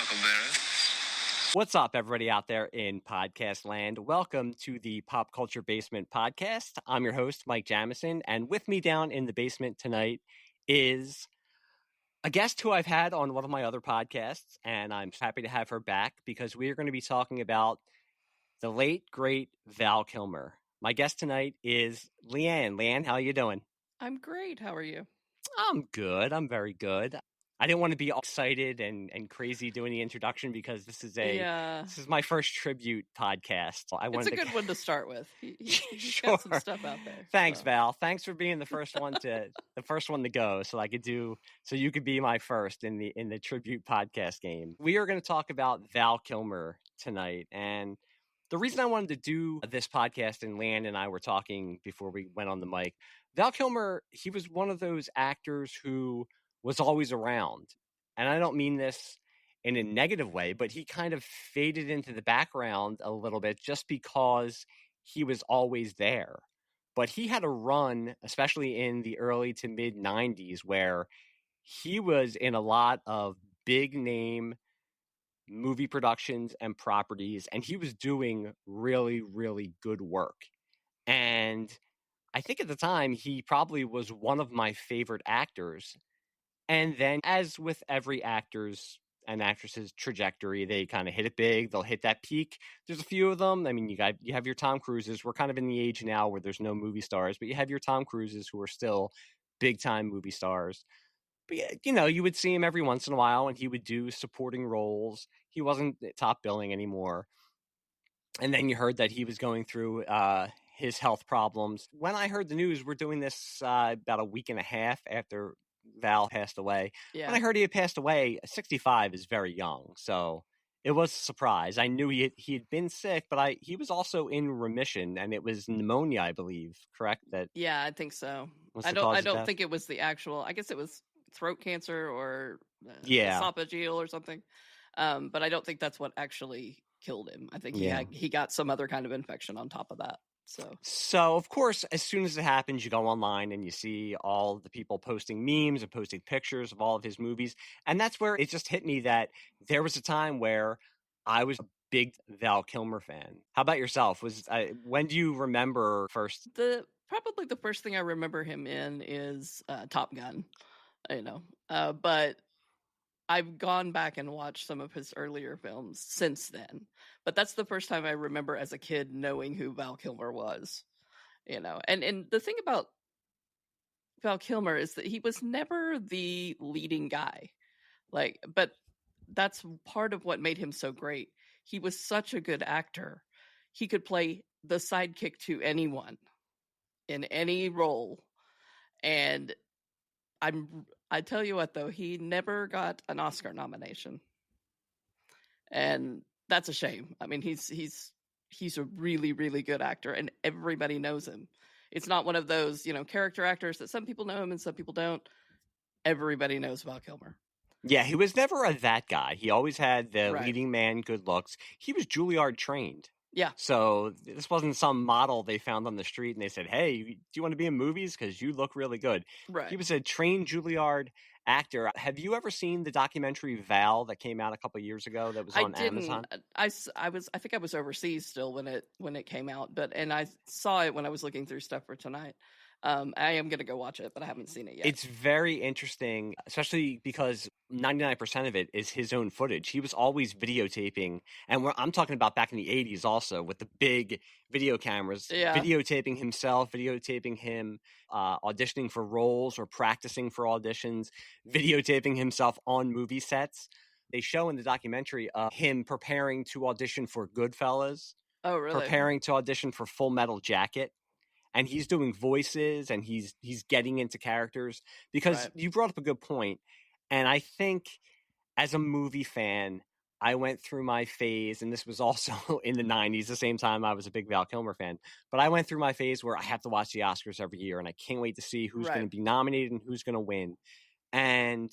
Huckleberry. What's up, everybody out there in podcast land? Welcome to the Pop Culture Basement podcast. I'm your host, Mike Jamison, and with me down in the basement tonight is a guest who I've had on one of my other podcasts, and I'm happy to have her back because we are going to be talking about the late, great Val Kilmer. My guest tonight is LEIGH ANNE. LEIGH ANNE, how are you doing? I'm great. How are you? I'm good. I'm very good. I didn't want to be all excited and crazy doing the introduction because this is my first tribute podcast. It's a good one to start with. He's Sure. got some stuff out there. Thanks, Val. Thanks for being the first one to go, so you could be my first in the tribute podcast game. We are going to talk about Val Kilmer tonight, and the reason I wanted to do this podcast, and Lan and I were talking before we went on the mic, Val Kilmer, he was one of those actors who was always around. And I don't mean this in a negative way, but he kind of faded into the background a little bit just because he was always there. But he had a run, especially in the early to mid 90s, where he was in a lot of big name movie productions and properties, and he was doing really, really good work. And I think at the time, he probably was one of my favorite actors. And then, as with every actor's and actress's trajectory, they kind of hit it big. They'll hit that peak. There's a few of them. I mean, you have your Tom Cruises. We're kind of in the age now where there's no movie stars, but you have your Tom Cruises who are still big-time movie stars. But, you would see him every once in a while, and he would do supporting roles. He wasn't top billing anymore. And then you heard that he was going through his health problems. When I heard the news, we're doing this about a week and a half after Val passed away. Yeah. When I heard he had passed away, 65 is very young. So it was a surprise. I knew he had been sick, but he was also in remission, and it was pneumonia, I believe, correct? Yeah, I think so. I don't think it was the actual, I guess it was throat cancer or esophageal or something. But I don't think that's what actually killed him. I think he got some other kind of infection on top of that. So of course, as soon as it happens, you go online and you see all the people posting memes and posting pictures of all of his movies. And that's where it just hit me that there was a time where I was a big Val Kilmer fan. How about yourself? When do you remember first? Probably the first thing I remember him in is Top Gun, but I've gone back and watched some of his earlier films since then, but that's the first time I remember as a kid knowing who Val Kilmer was, and the thing about Val Kilmer is that he was never the leading guy, but that's part of what made him so great. He was such a good actor. He could play the sidekick to anyone in any role. And I tell you what, though, he never got an Oscar nomination, and that's a shame. I mean, he's a really, really good actor, and everybody knows him. It's not one of those, character actors that some people know him and some people don't. Everybody knows Val Kilmer. Yeah, he was never that guy. He always had the leading man good looks. He was Juilliard trained. Yeah. So this wasn't some model they found on the street and they said, hey, do you want to be in movies? Because you look really good. Right. He was a trained Juilliard actor. Have you ever seen the documentary Val that came out a couple of years ago that was on Amazon? I think I was overseas still when it came out, and I saw it when I was looking through stuff for tonight. I am going to go watch it, but I haven't seen it yet. It's very interesting, especially because 99% of it is his own footage. He was always videotaping, and I'm talking about back in the 80s also with the big video cameras, videotaping himself, videotaping him auditioning for roles or practicing for auditions, videotaping himself on movie sets. They show in the documentary him preparing to audition for Goodfellas. Oh, really? Preparing to audition for Full Metal Jacket. And he's doing voices and he's getting into characters because you brought up a good point. And I think as a movie fan, I went through my phase, and this was also in the 90s, the same time I was a big Val Kilmer fan. But I went through my phase where I have to watch the Oscars every year, and I can't wait to see who's going to be nominated and who's going to win. And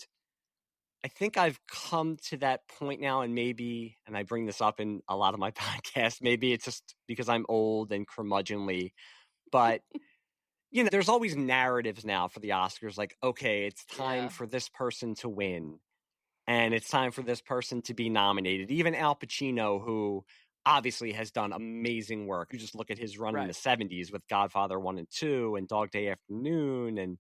I think I've come to that point now, and I bring this up in a lot of my podcasts, maybe it's just because I'm old and curmudgeonly, but there's always narratives now for the Oscars, like, okay, it's time for this person to win. and it's time for this person to be nominated. Even Al Pacino, who obviously has done amazing work. You just look at his run in the 70s with Godfather 1 and 2 and Dog Day Afternoon and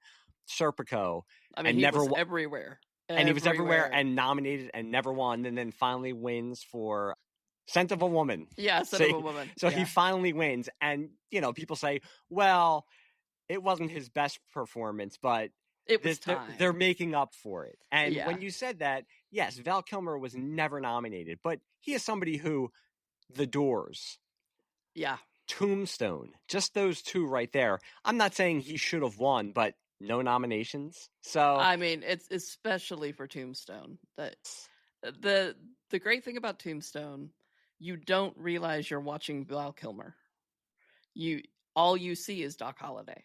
Serpico. I mean, and he never was everywhere. And he was everywhere and nominated and never won, and then finally wins for Scent of a Woman. Yeah, Scent of a Woman. So he finally wins. And, people say, well, it wasn't his best performance, but it was time. They're making up for it. And when you said that, yes, Val Kilmer was never nominated, but he is somebody who, The Doors, Tombstone, just those two right there. I'm not saying he should have won, but no nominations. So I mean, it's especially for Tombstone. That the great thing about Tombstone, you don't realize you're watching Val Kilmer. All you see is Doc Holliday.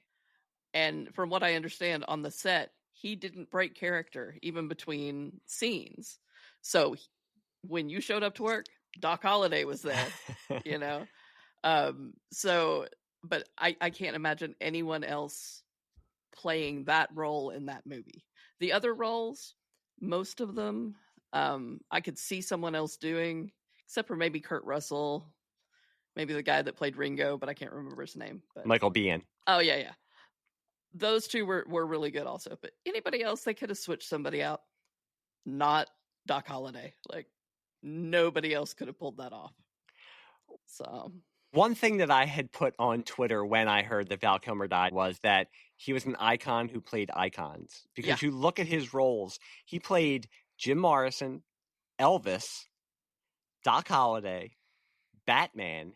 And from what I understand on the set, he didn't break character even between scenes. So when you showed up to work, Doc Holliday was there, but I can't imagine anyone else playing that role in that movie. The other roles, most of them, I could see someone else doing, except for maybe Kurt Russell, maybe the guy that played Ringo, but I can't remember his name. But Michael Biehn. Oh, yeah. Those two were really good also. But anybody else, they could have switched somebody out. Not Doc Holliday. Like, nobody else could have pulled that off. So one thing that I had put on Twitter when I heard that Val Kilmer died was that he was an icon who played icons. Because you look at his roles, he played Jim Morrison, Elvis, Doc Holliday, Batman,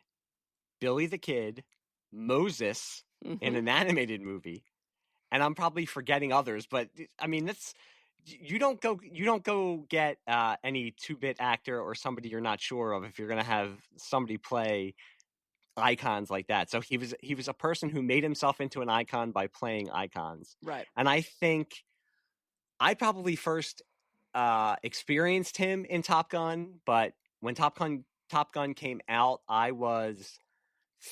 Billy the Kid, Moses in an animated movie. And I'm probably forgetting others, but I mean, you don't go get any 2-bit actor or somebody you're not sure of if you're going to have somebody play icons like that. So he was a person who made himself into an icon by playing icons. Right. And I think I probably first experienced him in Top Gun, but when Top Gun came out, I was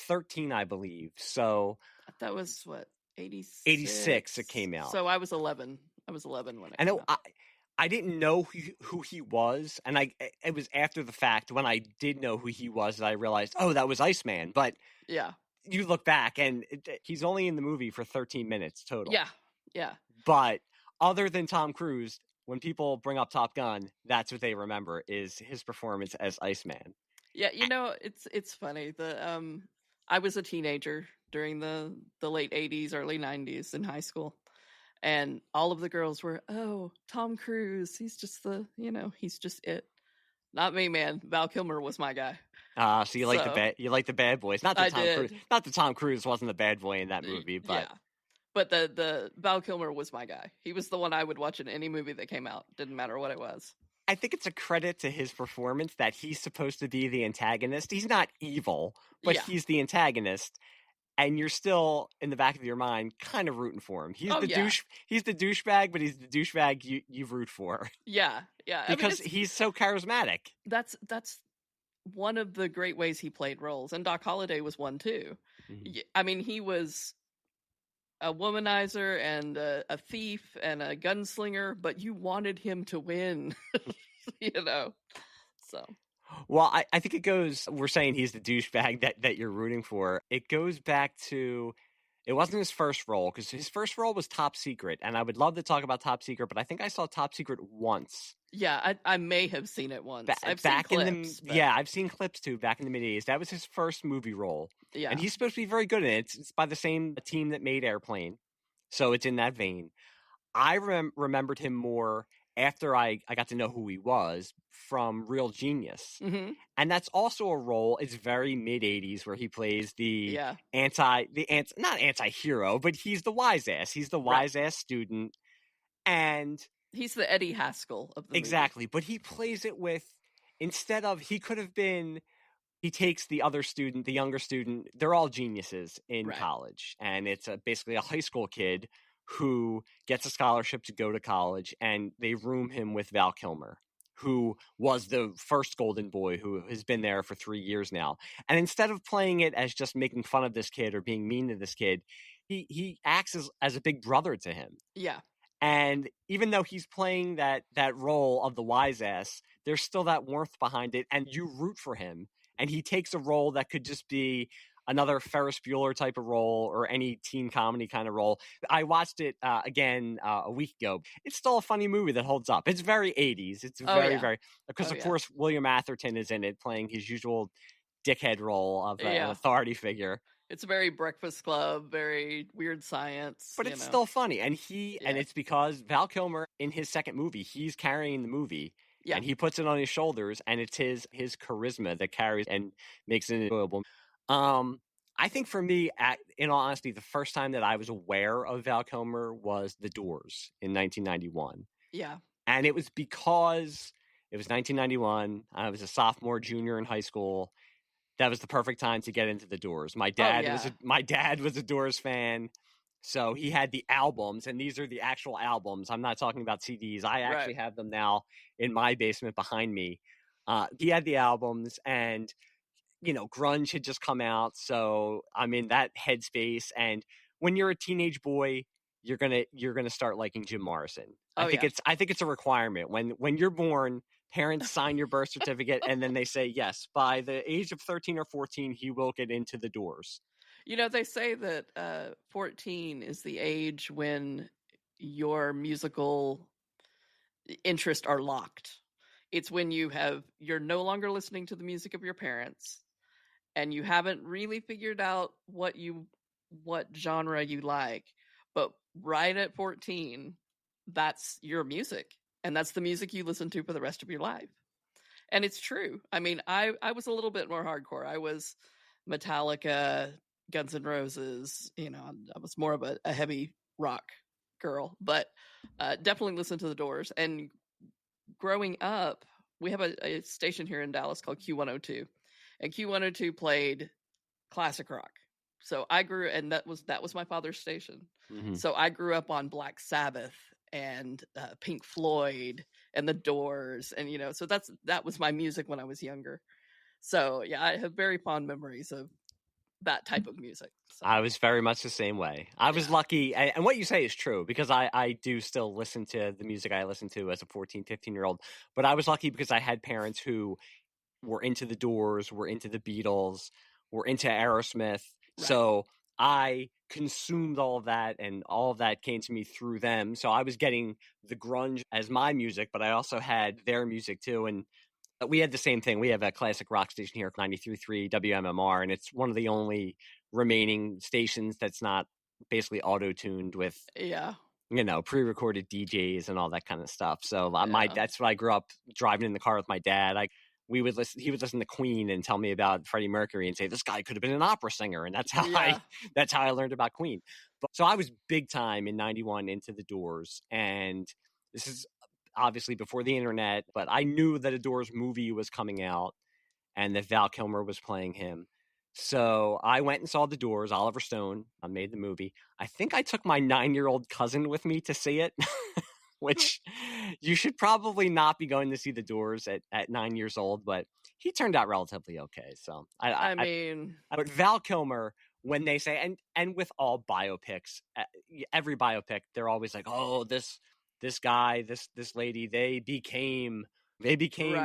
13, I believe. So that was what, 86? 86 it came out. So I was 11. I was 11 when it came out. I didn't know who he was, and it was after the fact when I did know who he was that I realized, oh, that was Iceman. But you look back, and he's only in the movie for 13 minutes total. Yeah. But other than Tom Cruise, when people bring up Top Gun, that's what they remember is his performance as Iceman. Yeah, it's funny. I was a teenager during the late 80s, early 90s in high school. And all of the girls were, oh, Tom Cruise, he's just he's just it. Not me, man. Val Kilmer was my guy. So you like the bad boys. Not that Tom Cruise wasn't the bad boy in that movie, but but the Val Kilmer was my guy. He was the one I would watch in any movie that came out. Didn't matter what it was. I think it's a credit to his performance that he's supposed to be the antagonist. He's not evil, but he's the antagonist. And you're still in the back of your mind kind of rooting for him. He's He's the douchebag, but he's the douchebag you root for. Yeah. Because he's so charismatic. That's one of the great ways he played roles, and Doc Holliday was one too. Mm-hmm. I mean, he was a womanizer and a thief and a gunslinger, but you wanted him to win, So. Well, I think it goes, we're saying he's the douchebag that you're rooting for. It goes back to, it wasn't his first role, because his first role was Top Secret. And I would love to talk about Top Secret, but I think I saw Top Secret once. Yeah, I may have seen it once. I've seen clips. Yeah, I've seen clips too, back in the mid-80s. That was his first movie role. Yeah. And he's supposed to be very good in it. It's by the same team that made Airplane. So it's in that vein. I remembered him more after I got to know who he was from Real Genius. Mm-hmm. And that's also a role, it's very mid-80s, where he plays not anti-hero, but he's the wise ass. He's the wise ass student. And he's the Eddie Haskell of the exactly. movie. But he plays it with, instead of, he could have been, he takes the other student, the younger student, they're all geniuses in college. And it's basically a high school kid who gets a scholarship to go to college, and they room him with Val Kilmer, who was the first Golden Boy, who has been there for 3 years now. And instead of playing it as just making fun of this kid or being mean to this kid, he acts as a big brother to him. Yeah. And even though he's playing that role of the wise ass, there's still that warmth behind it, and you root for him. And he takes a role that could just be another Ferris Bueller type of role or any teen comedy kind of role. I watched it again a week ago. It's still a funny movie that holds up. It's very 80s. It's Oh very, yeah. very, because Oh of yeah. course William Atherton is in it playing his usual dickhead role of an Yeah. authority figure. It's very Breakfast Club, very Weird Science, But you it's know. still funny. And Yeah. it's because Val Kilmer in his second movie, he's carrying the movie. Yeah. And he puts it on his shoulders, and it's his charisma that carries and makes it enjoyable. I think for me, in all honesty, the first time that I was aware of Val Kilmer was The Doors in 1991. Yeah. And it was because it was 1991. I was a sophomore, junior in high school. That was the perfect time to get into The Doors. My dad was a Doors fan. So he had the albums, and these are the actual albums. I'm not talking about CDs. I actually have them now in my basement behind me. He had the albums, and grunge had just come out, so I'm in that headspace. And when you're a teenage boy, you're gonna start liking Jim Morrison. I think it's a requirement. When you're born, parents sign your birth certificate, and then they say, yes, by the age of 13 or 14, he will get into The Doors. They say that 14 is the age when your musical interests are locked. It's when you're no longer listening to the music of your parents, and you haven't really figured out what genre you like. But right at 14, that's your music, and that's the music you listen to for the rest of your life. And it's true. I mean, I was a little bit more hardcore. I was Metallica, Guns N' Roses. I was more of a heavy rock girl, but definitely listened to the Doors. And growing up, we have a station here in Dallas called Q102, and Q102 played classic rock. So and that was my father's station. Mm-hmm. So I grew up on Black Sabbath and Pink Floyd and the Doors, and so that was my music when I was younger. So yeah, I have very fond memories of that type of music. So. I was very much the same way. I was lucky, and what you say is true, because I do still listen to the music I listened to as a 14, 15-year-old, but I was lucky because I had parents who were into the Doors, were into the Beatles, were into Aerosmith. Right. So I consumed all of that, and all of that came to me through them. So I was getting the grunge as my music, but I also had their music too. And we had the same thing. We have a classic rock station here, 93.3 WMMR, and it's one of the only remaining stations that's not basically auto-tuned with pre-recorded DJs and all that kind of stuff. So that's what I grew up driving in the car with my dad. He would listen to Queen and tell me about Freddie Mercury and say, this guy could have been an opera singer. And that's how I learned about Queen. So I was big time in 91 into the Doors. And this is obviously before the internet, but I knew that a Doors movie was coming out and that Val Kilmer was playing him. So I went and saw the Doors. Oliver Stone made the movie. I think I took my 9-year-old cousin with me to see it. Which you should probably not be going to see the Doors at 9 years old, but he turned out relatively okay. So I mean, Val Kilmer, when they say, and with all biopics, every biopic, they're always like, oh, this guy, this lady, they became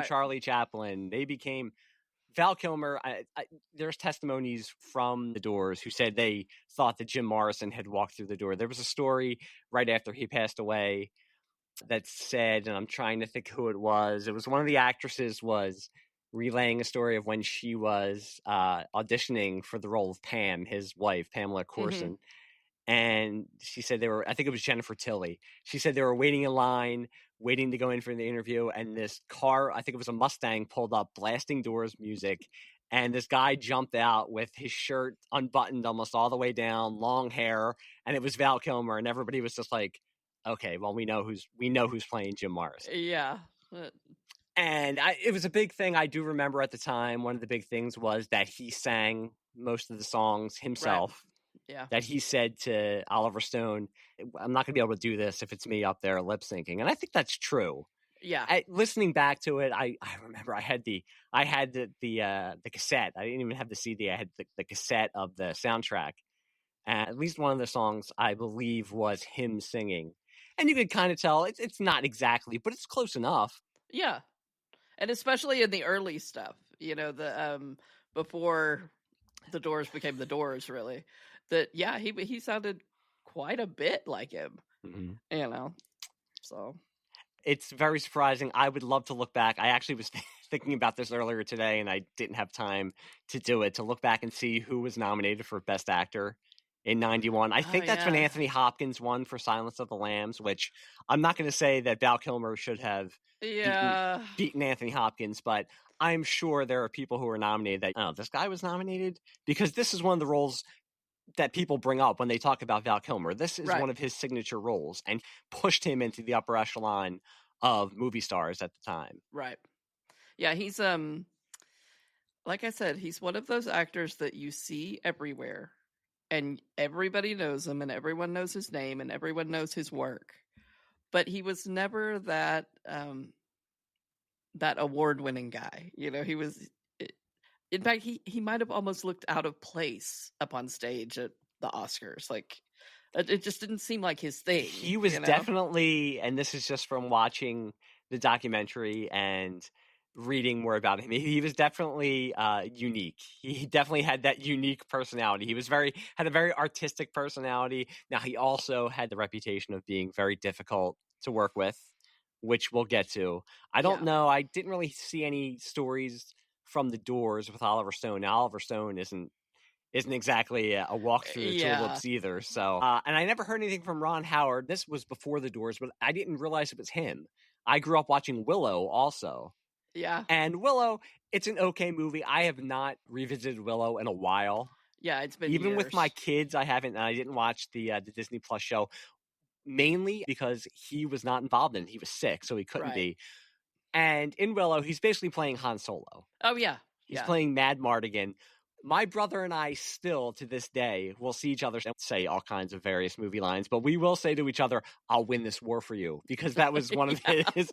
Charlie Chaplin. They became Val Kilmer. There's testimonies from the Doors who said they thought that Jim Morrison had walked through the door. There was a story right after he passed away that said, and I'm trying to think who it was one of the actresses was relaying a story of when she was auditioning for the role of Pam, his wife, Pamela Corson. Mm-hmm. And she said I think it was Jennifer Tilly. She said they were waiting in line, waiting to go in for the interview. And this car, I think it was a Mustang, pulled up blasting Doors music. And this guy jumped out with his shirt unbuttoned almost all the way down, long hair. And it was Val Kilmer. And everybody was just like, okay, well, we know who's playing Jim Morrison. Yeah. And it was a big thing. I do remember at the time, one of the big things was that he sang most of the songs himself. Right. Yeah. That he said to Oliver Stone, I'm not going to be able to do this if it's me up there lip syncing. And I think that's true. Yeah. Listening back to it, I remember I had the cassette. I didn't even have the CD. I had the cassette of the soundtrack. And at least one of the songs, I believe, was him singing. And you could kind of tell it's not exactly, but it's close enough. Yeah. And especially in the early stuff, the before the Doors became the Doors, really. That he sounded quite a bit like him, So it's very surprising. I would love to look back. I actually was thinking about this earlier today, and I didn't have time to do it, to look back and see who was nominated for Best Actor in 91. I think that's when Anthony Hopkins won for Silence of the Lambs, which I'm not going to say that Val Kilmer should have beaten Anthony Hopkins, but I'm sure there are people who are nominated that, oh, this guy was nominated, because this is one of the roles that people bring up when they talk about Val Kilmer. This is one of his signature roles, and pushed him into the upper echelon of movie stars at the time. Right. Yeah, he's like I said, he's one of those actors that you see everywhere, and everybody knows him, and everyone knows his name, and everyone knows his work. But he was never that that award-winning guy. He was. In fact, he might have almost looked out of place up on stage at the Oscars. Like, it just didn't seem like his thing. He was definitely, and this is just from watching the documentary and reading more about him, he was definitely unique. He definitely had that unique personality. He had a very artistic personality. Now, he also had the reputation of being very difficult to work with, which we'll get to. I don't know. I didn't really see any stories from the Doors with Oliver Stone. Now, Oliver Stone isn't exactly a walk through the tulips either. So, and I never heard anything from Ron Howard. This was before the Doors, but I didn't realize it was him. I grew up watching Willow also. Yeah. And Willow, it's an okay movie. I have not revisited Willow in a while. Yeah, it's been even years. with my kids. I haven't. I didn't watch the Disney Plus show, mainly because he was not involved in it. He was sick, so he couldn't be. And in Willow, he's basically playing Han Solo. Oh, yeah. He's playing Mad Mardigan. My brother and I still, to this day, will see each other and say all kinds of various movie lines, but we will say to each other, "I'll win this war for you," because that was one of his.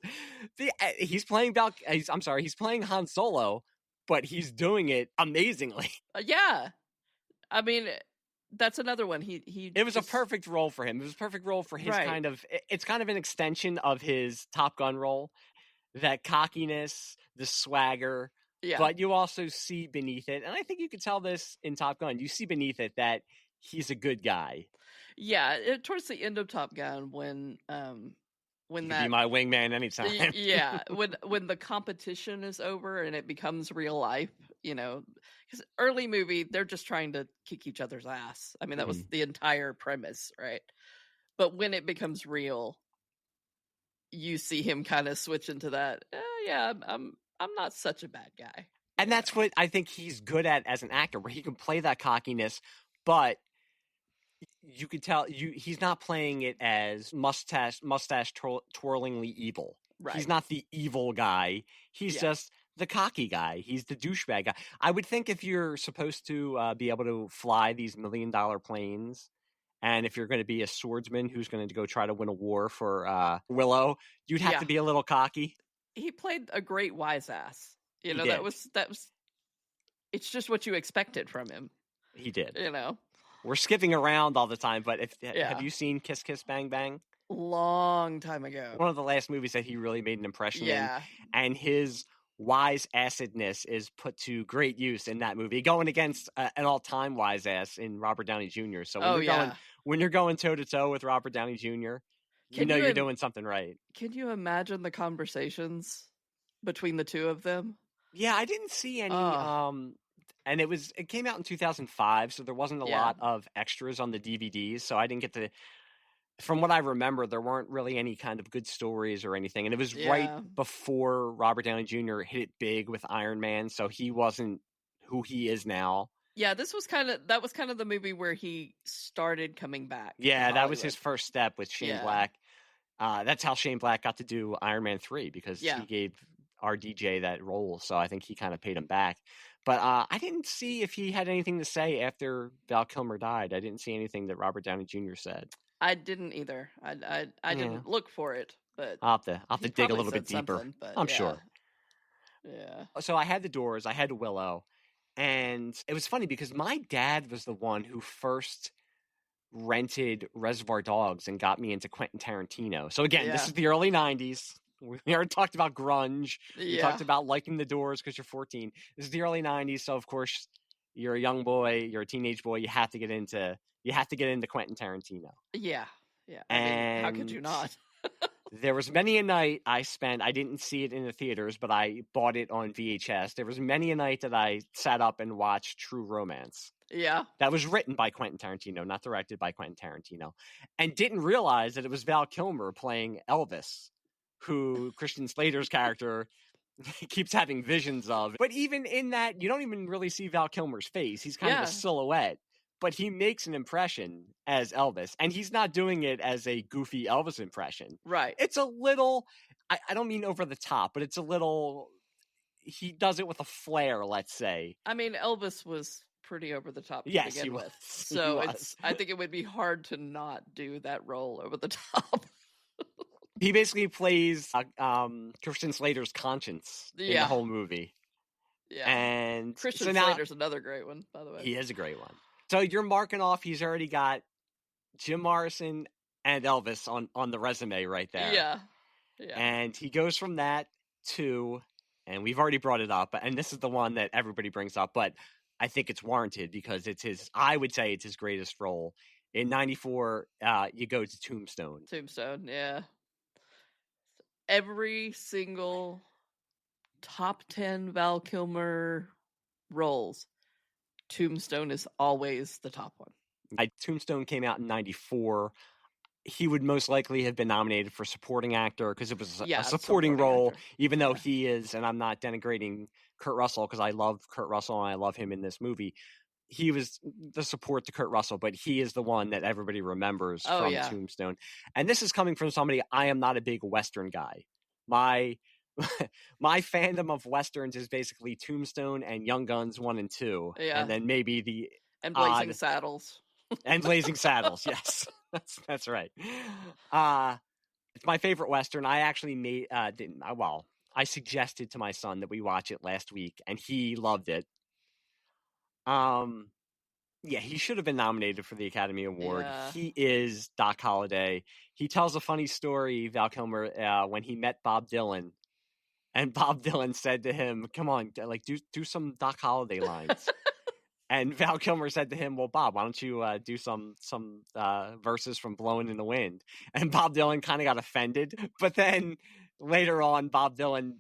He's playing he's playing Han Solo, but he's doing it amazingly. Yeah, I mean, that's another one. It was a perfect role for him. It was a perfect role for his kind of. It's kind of an extension of his Top Gun role, that cockiness, the swagger. Yeah. But you also see beneath it, and I think you could tell this in Top Gun, you see beneath it that he's a good guy. Yeah, towards the end of Top Gun, when you that be my wingman anytime. Yeah, when the competition is over and it becomes real life, because early movie, they're just trying to kick each other's ass. I mean, that was the entire premise, right? But when it becomes real, you see him kind of switch into that. Yeah, I'm not such a bad guy. And that's what I think he's good at as an actor, where he can play that cockiness, but you could tell he's not playing it as mustache twirlingly evil. Right. He's not the evil guy. He's just the cocky guy. He's the douchebag guy. I would think if you're supposed to be able to fly these $1 million planes, and if you're going to be a swordsman who's going to go try to win a war for Willow, you'd have to be a little cocky. He played a great wise ass. That was. It's just what you expected from him. He did. We're skipping around all the time, but have you seen Kiss Kiss Bang Bang? Long time ago. One of the last movies that he really made an impression in. And his wise assedness is put to great use in that movie, going against an all-time wise ass in Robert Downey Jr. So when you're going toe-to-toe with Robert Downey Jr., you're doing something right. Can you imagine the conversations between the two of them? Yeah, I didn't see any. And it came out in 2005, so there wasn't a lot of extras on the DVDs, so I didn't get to. From what I remember, there weren't really any kind of good stories or anything, and it was right before Robert Downey Jr. hit it big with Iron Man, so he wasn't who he is now. Yeah, that was kind of the movie where he started coming back. Yeah, that was his first step with Shane Black. That's how Shane Black got to do Iron Man 3, because he gave RDJ that role, so I think he kind of paid him back. But I didn't see if he had anything to say after Val Kilmer died. I didn't see anything that Robert Downey Jr. said. I didn't either. I didn't look for it, but I'll have to dig a little bit deeper. I'm sure. Yeah. So I had the Doors, I had Willow, and it was funny because my dad was the one who first rented Reservoir Dogs and got me into Quentin Tarantino. So again, this Yeah. is the early 90s. We already talked about grunge. We Yeah. talked about liking the Doors because you're 14. This is the early 90s, so of course you're a young boy, you're a teenage boy, you have to get into Quentin Tarantino. Yeah. Yeah. I mean, how could you And not? there was many a night I didn't see it in the theaters, but I bought it on VHS. There was many a night that I sat up and watched True Romance. Yeah. That was written by Quentin Tarantino, not directed by Quentin Tarantino, and didn't realize that it was Val Kilmer playing Elvis, who Christian Slater's character keeps having visions of. But even in that, you don't even really see Val Kilmer's face. He's kind of a silhouette, but he makes an impression as Elvis, and he's not doing it as a goofy Elvis impression. Right. It's a little, I don't mean over the top, but it's a little, he does it with a flair, let's say. I mean, Elvis was pretty over the top to Yes, begin he with. was. So He was. I think it would be hard to not do that role over the top. He basically plays Christian Slater's conscience in the whole movie. Yeah. And Christian Slater's another great one, by the way. He is a great one. So you're marking off, he's already got Jim Morrison and Elvis on the resume right there. Yeah. Yeah. And he goes from that to, and we've already brought it up, and this is the one that everybody brings up, but I think it's warranted because I would say it's his greatest role. In 94, you go to Tombstone. Tombstone, yeah. Every single top 10 Val Kilmer roles, Tombstone is always the top one. Tombstone came out in 94. He would most likely have been nominated for supporting actor because it was a supporting role, actor. Even though he is, and I'm not denigrating Kurt Russell because I love Kurt Russell and I love him in this movie. He was the support to Kurt Russell, but he is the one that everybody remembers from Tombstone. And this is coming from somebody, I am not a big Western guy. My fandom of Westerns is basically Tombstone and Young Guns 1 and 2. Yeah. And then maybe and Blazing Saddles. And Blazing Saddles, yes. That's right. It's my favorite Western. I actually I suggested to my son that we watch it last week, and he loved it. Yeah, he should have been nominated for the Academy Award. Yeah. He is Doc Holliday. He tells a funny story, Val Kilmer, when he met Bob Dylan, and Bob Dylan said to him, "Come on, like do some Doc Holliday lines." And Val Kilmer said to him, "Well, Bob, why don't you do some verses from Blowing in the Wind?" And Bob Dylan kind of got offended, but then later on, Bob Dylan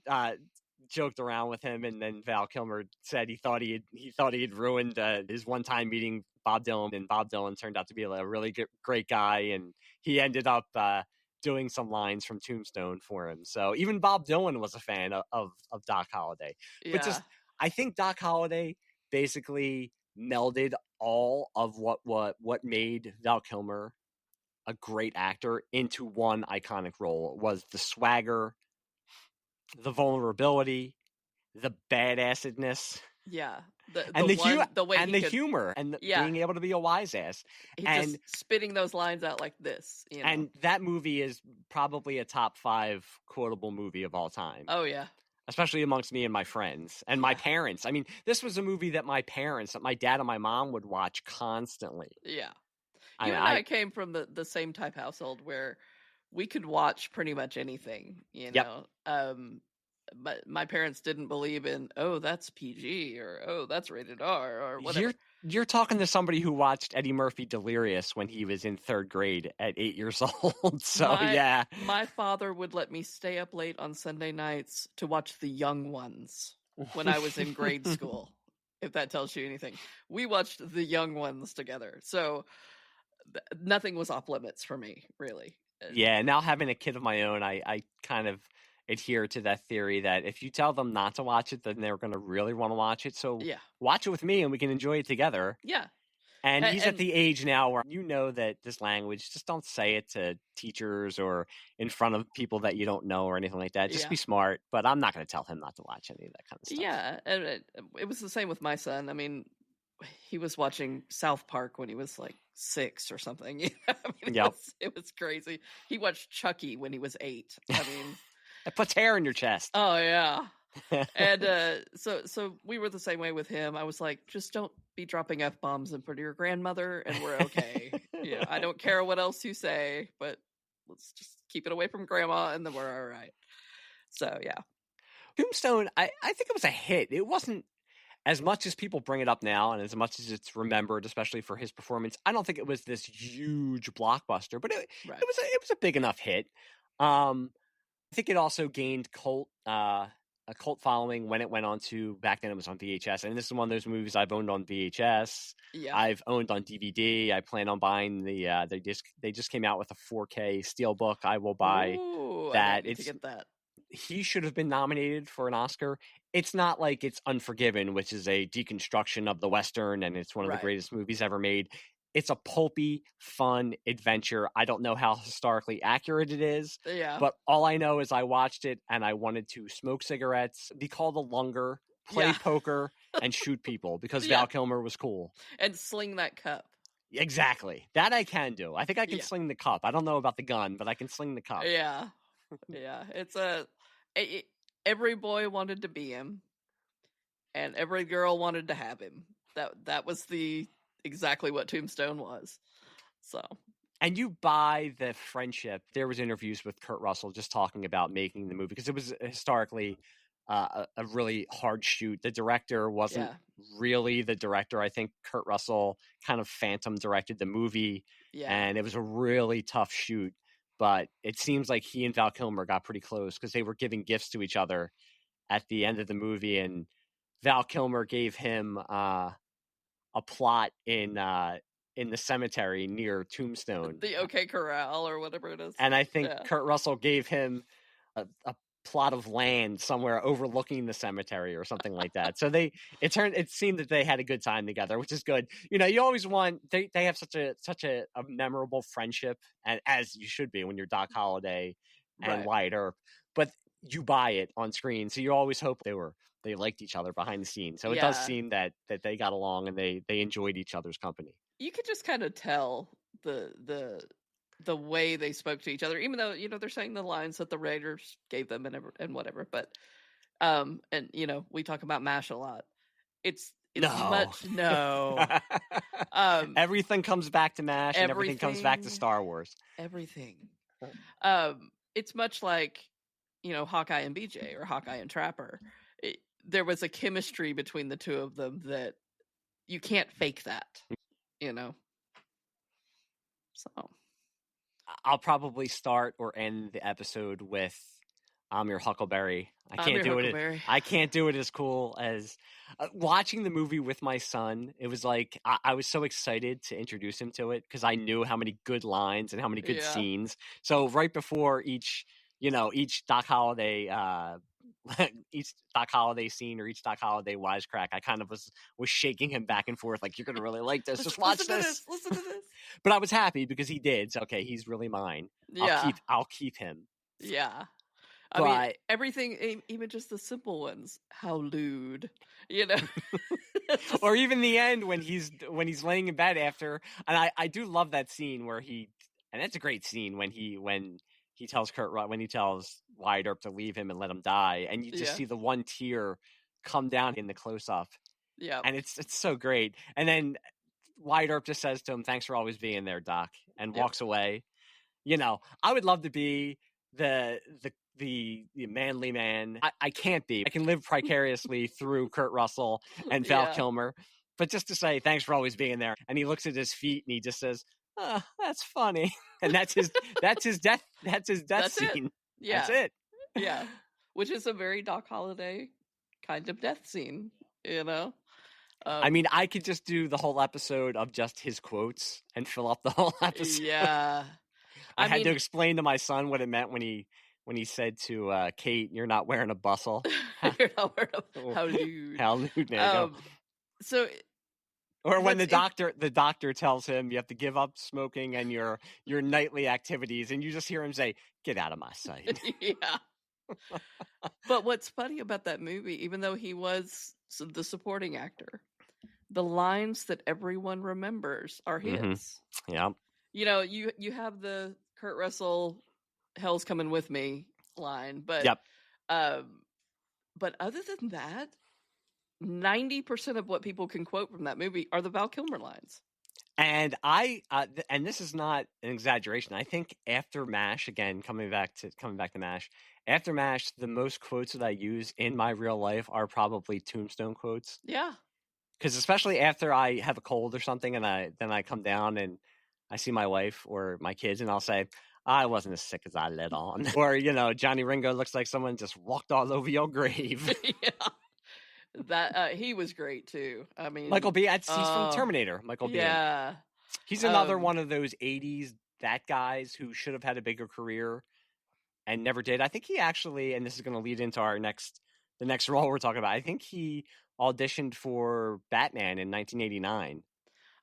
joked around with him, and then Val Kilmer said he thought he had ruined his one-time meeting Bob Dylan, and Bob Dylan turned out to be a really great guy, and he ended up doing some lines from Tombstone for him. So even Bob Dylan was a fan of Doc Holliday. Yeah. But I think Doc Holliday basically melded all of what made Val Kilmer a great actor into one iconic role. It was the swagger, the vulnerability, the badassedness. Yeah. The humor and being able to be a wise ass. And just spitting those lines out like this. You know? And that movie is probably a top 5 quotable movie of all time. Oh, yeah. Especially amongst me and my friends and my parents. I mean, this was a movie that my dad and my mom would watch constantly. Yeah. You and I came from the same type household where we could watch pretty much anything, you know. But my parents didn't believe in, oh, that's PG or oh, that's rated R or whatever. You're talking to somebody who watched Eddie Murphy Delirious when he was in 3rd grade at 8 years old. So my father would let me stay up late on Sunday nights to watch The Young Ones when I was in grade school. If that tells you anything, we watched The Young Ones together. So nothing was off limits for me, really. Yeah. Now having a kid of my own, I kind of adhere to that theory that if you tell them not to watch it, then they're going to really want to watch it. So watch it with me and we can enjoy it together. Yeah. And he's at the age now where you know that this language, just don't say it to teachers or in front of people that you don't know or anything like that. Just be smart. But I'm not going to tell him not to watch any of that kind of stuff. Yeah. And it was the same with my son. I mean, he was watching South Park when he was like 6 or something. You know? I mean, it was crazy. He watched Chucky when he was 8. I mean... It puts hair in your chest. Oh, yeah. And so we were the same way with him. I was like, just don't be dropping F-bombs in front of your grandmother and we're okay. I don't care what else you say, but let's just keep it away from grandma and then we're all right. So yeah. Tombstone, I think it was a hit. It wasn't, as much as people bring it up now and as much as it's remembered, especially for his performance, I don't think it was this huge blockbuster, but it was a big enough hit. I think it also gained a cult following when it went on to, back then it was on VHS, and this is one of those movies I've owned on VHS. Yeah. I've owned on DVD. I plan on buying they just came out with a 4K Steelbook. I will buy that. I need to get that. He should have been nominated for an Oscar. It's not like it's Unforgiven, which is a deconstruction of the Western, and it's one of the greatest movies ever made. It's a pulpy, fun adventure. I don't know how historically accurate it is, but all I know is I watched it and I wanted to smoke cigarettes, be called a lunger, play poker, and shoot people because Val Kilmer was cool. And sling that cup. Exactly. That I can do. I think I can sling the cup. I don't know about the gun, but I can sling the cup. Yeah. Yeah. It's every boy wanted to be him, and every girl wanted to have him. That was exactly what Tombstone was. So. And you buy the friendship. There was interviews with Kurt Russell just talking about making the movie because it was historically a really hard shoot. The director wasn't really the director. I think Kurt Russell kind of phantom directed the movie, and it was a really tough shoot. But it seems like he and Val Kilmer got pretty close because they were giving gifts to each other at the end of the movie. And Val Kilmer gave him a plot in the cemetery near Tombstone. The OK Corral or whatever it is. And I think Kurt Russell gave him a plot of land somewhere overlooking the cemetery or something like that. So it seemed that they had a good time together, which is good. You always want, they have such a memorable friendship, and as you should be when you're Doc Holliday and Wyatt Earp, but you buy it on screen. So you always hope they liked each other behind the scenes. So it does seem that they got along and they enjoyed each other's company. You could just kind of tell the way they spoke to each other, even though they're saying the lines that the writers gave them and whatever. But and we talk about MASH a lot. It's everything comes back to MASH and everything comes back to Star Wars. Everything. It's much like Hawkeye and BJ or Hawkeye and Trapper. There was a chemistry between the two of them that you can't fake that. So I'll probably start or end the episode with "I'm Your Huckleberry." I can't do it as cool as watching the movie with my son. It was like I was so excited to introduce him to it because I knew how many good lines and how many good scenes. So right before each Doc Holliday each Doc Holliday scene or each Doc Holliday wisecrack, I kind of was shaking him back and forth like, you're gonna really like this. Just watch this. Listen to this. But I was happy because he did. So, okay, he's really mine. Yeah. I'll keep him. Yeah. I mean, everything, even just the simple ones. How lewd, Or even the end when he's laying in bed after. And I do love that scene where and that's a great scene when he tells Wyatt Earp to leave him and let him die, and you just see the one tear come down in the close up. Yeah, and it's so great. And then Wyatt Earp just says to him, "Thanks for always being there, Doc," and walks away. I would love to be the manly man. I can't be. I can live vicariously through Kurt Russell and Val Kilmer, but just to say thanks for always being there. And he looks at his feet and he just says, "Oh, that's funny." And that's his death scene. Yeah. That's it. Yeah. Which is a very Doc Holliday kind of death scene, I mean, I could just do the whole episode of just his quotes and fill up the whole episode. Yeah. I had to explain to my son what it meant when he said to Kate, "You're not wearing a bustle." You're not wearing how lewd. How lewd. There you go. So or when the doctor tells him you have to give up smoking and your nightly activities, and you just hear him say, "Get out of my sight." Yeah. But what's funny about that movie, even though he was the supporting actor, the lines that everyone remembers are his. Mm-hmm. Yeah. You have the Kurt Russell "Hell's Coming With Me" line, but But other than that, 90% of what people can quote from that movie are the Val Kilmer lines. And and this is not an exaggeration. I think after MASH, again, coming back to MASH, after MASH, the most quotes that I use in my real life are probably Tombstone quotes. Yeah. Because especially after I have a cold or something, and then I come down and I see my wife or my kids, and I'll say, I wasn't as sick as I let on. Or, Johnny Ringo looks like someone just walked all over your grave. Yeah. That he was great too. I mean, Michael B. He's from Terminator. Michael B. Yeah. He's another one of those 80s that guys who should have had a bigger career and never did. I think he actually, and this is going to lead into the next role we're talking about, I think he auditioned for Batman in 1989.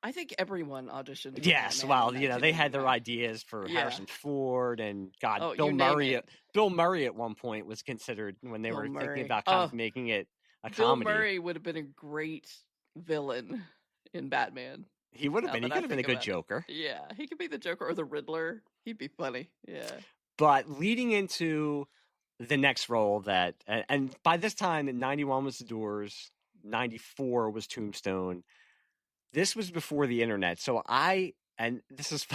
I think everyone auditioned. Yes, well, they had their ideas for Harrison Ford and Bill Murray. Bill Murray at one point was considered when they were thinking about kind of making it a comedy. Bill Murray would have been a great villain in Batman. He would have been. He could have been a good Joker. Yeah, he could be the Joker or the Riddler. He'd be funny. Yeah. But leading into the next role and by this time, 91 was The Doors, 94 was Tombstone. This was before the internet, so and this is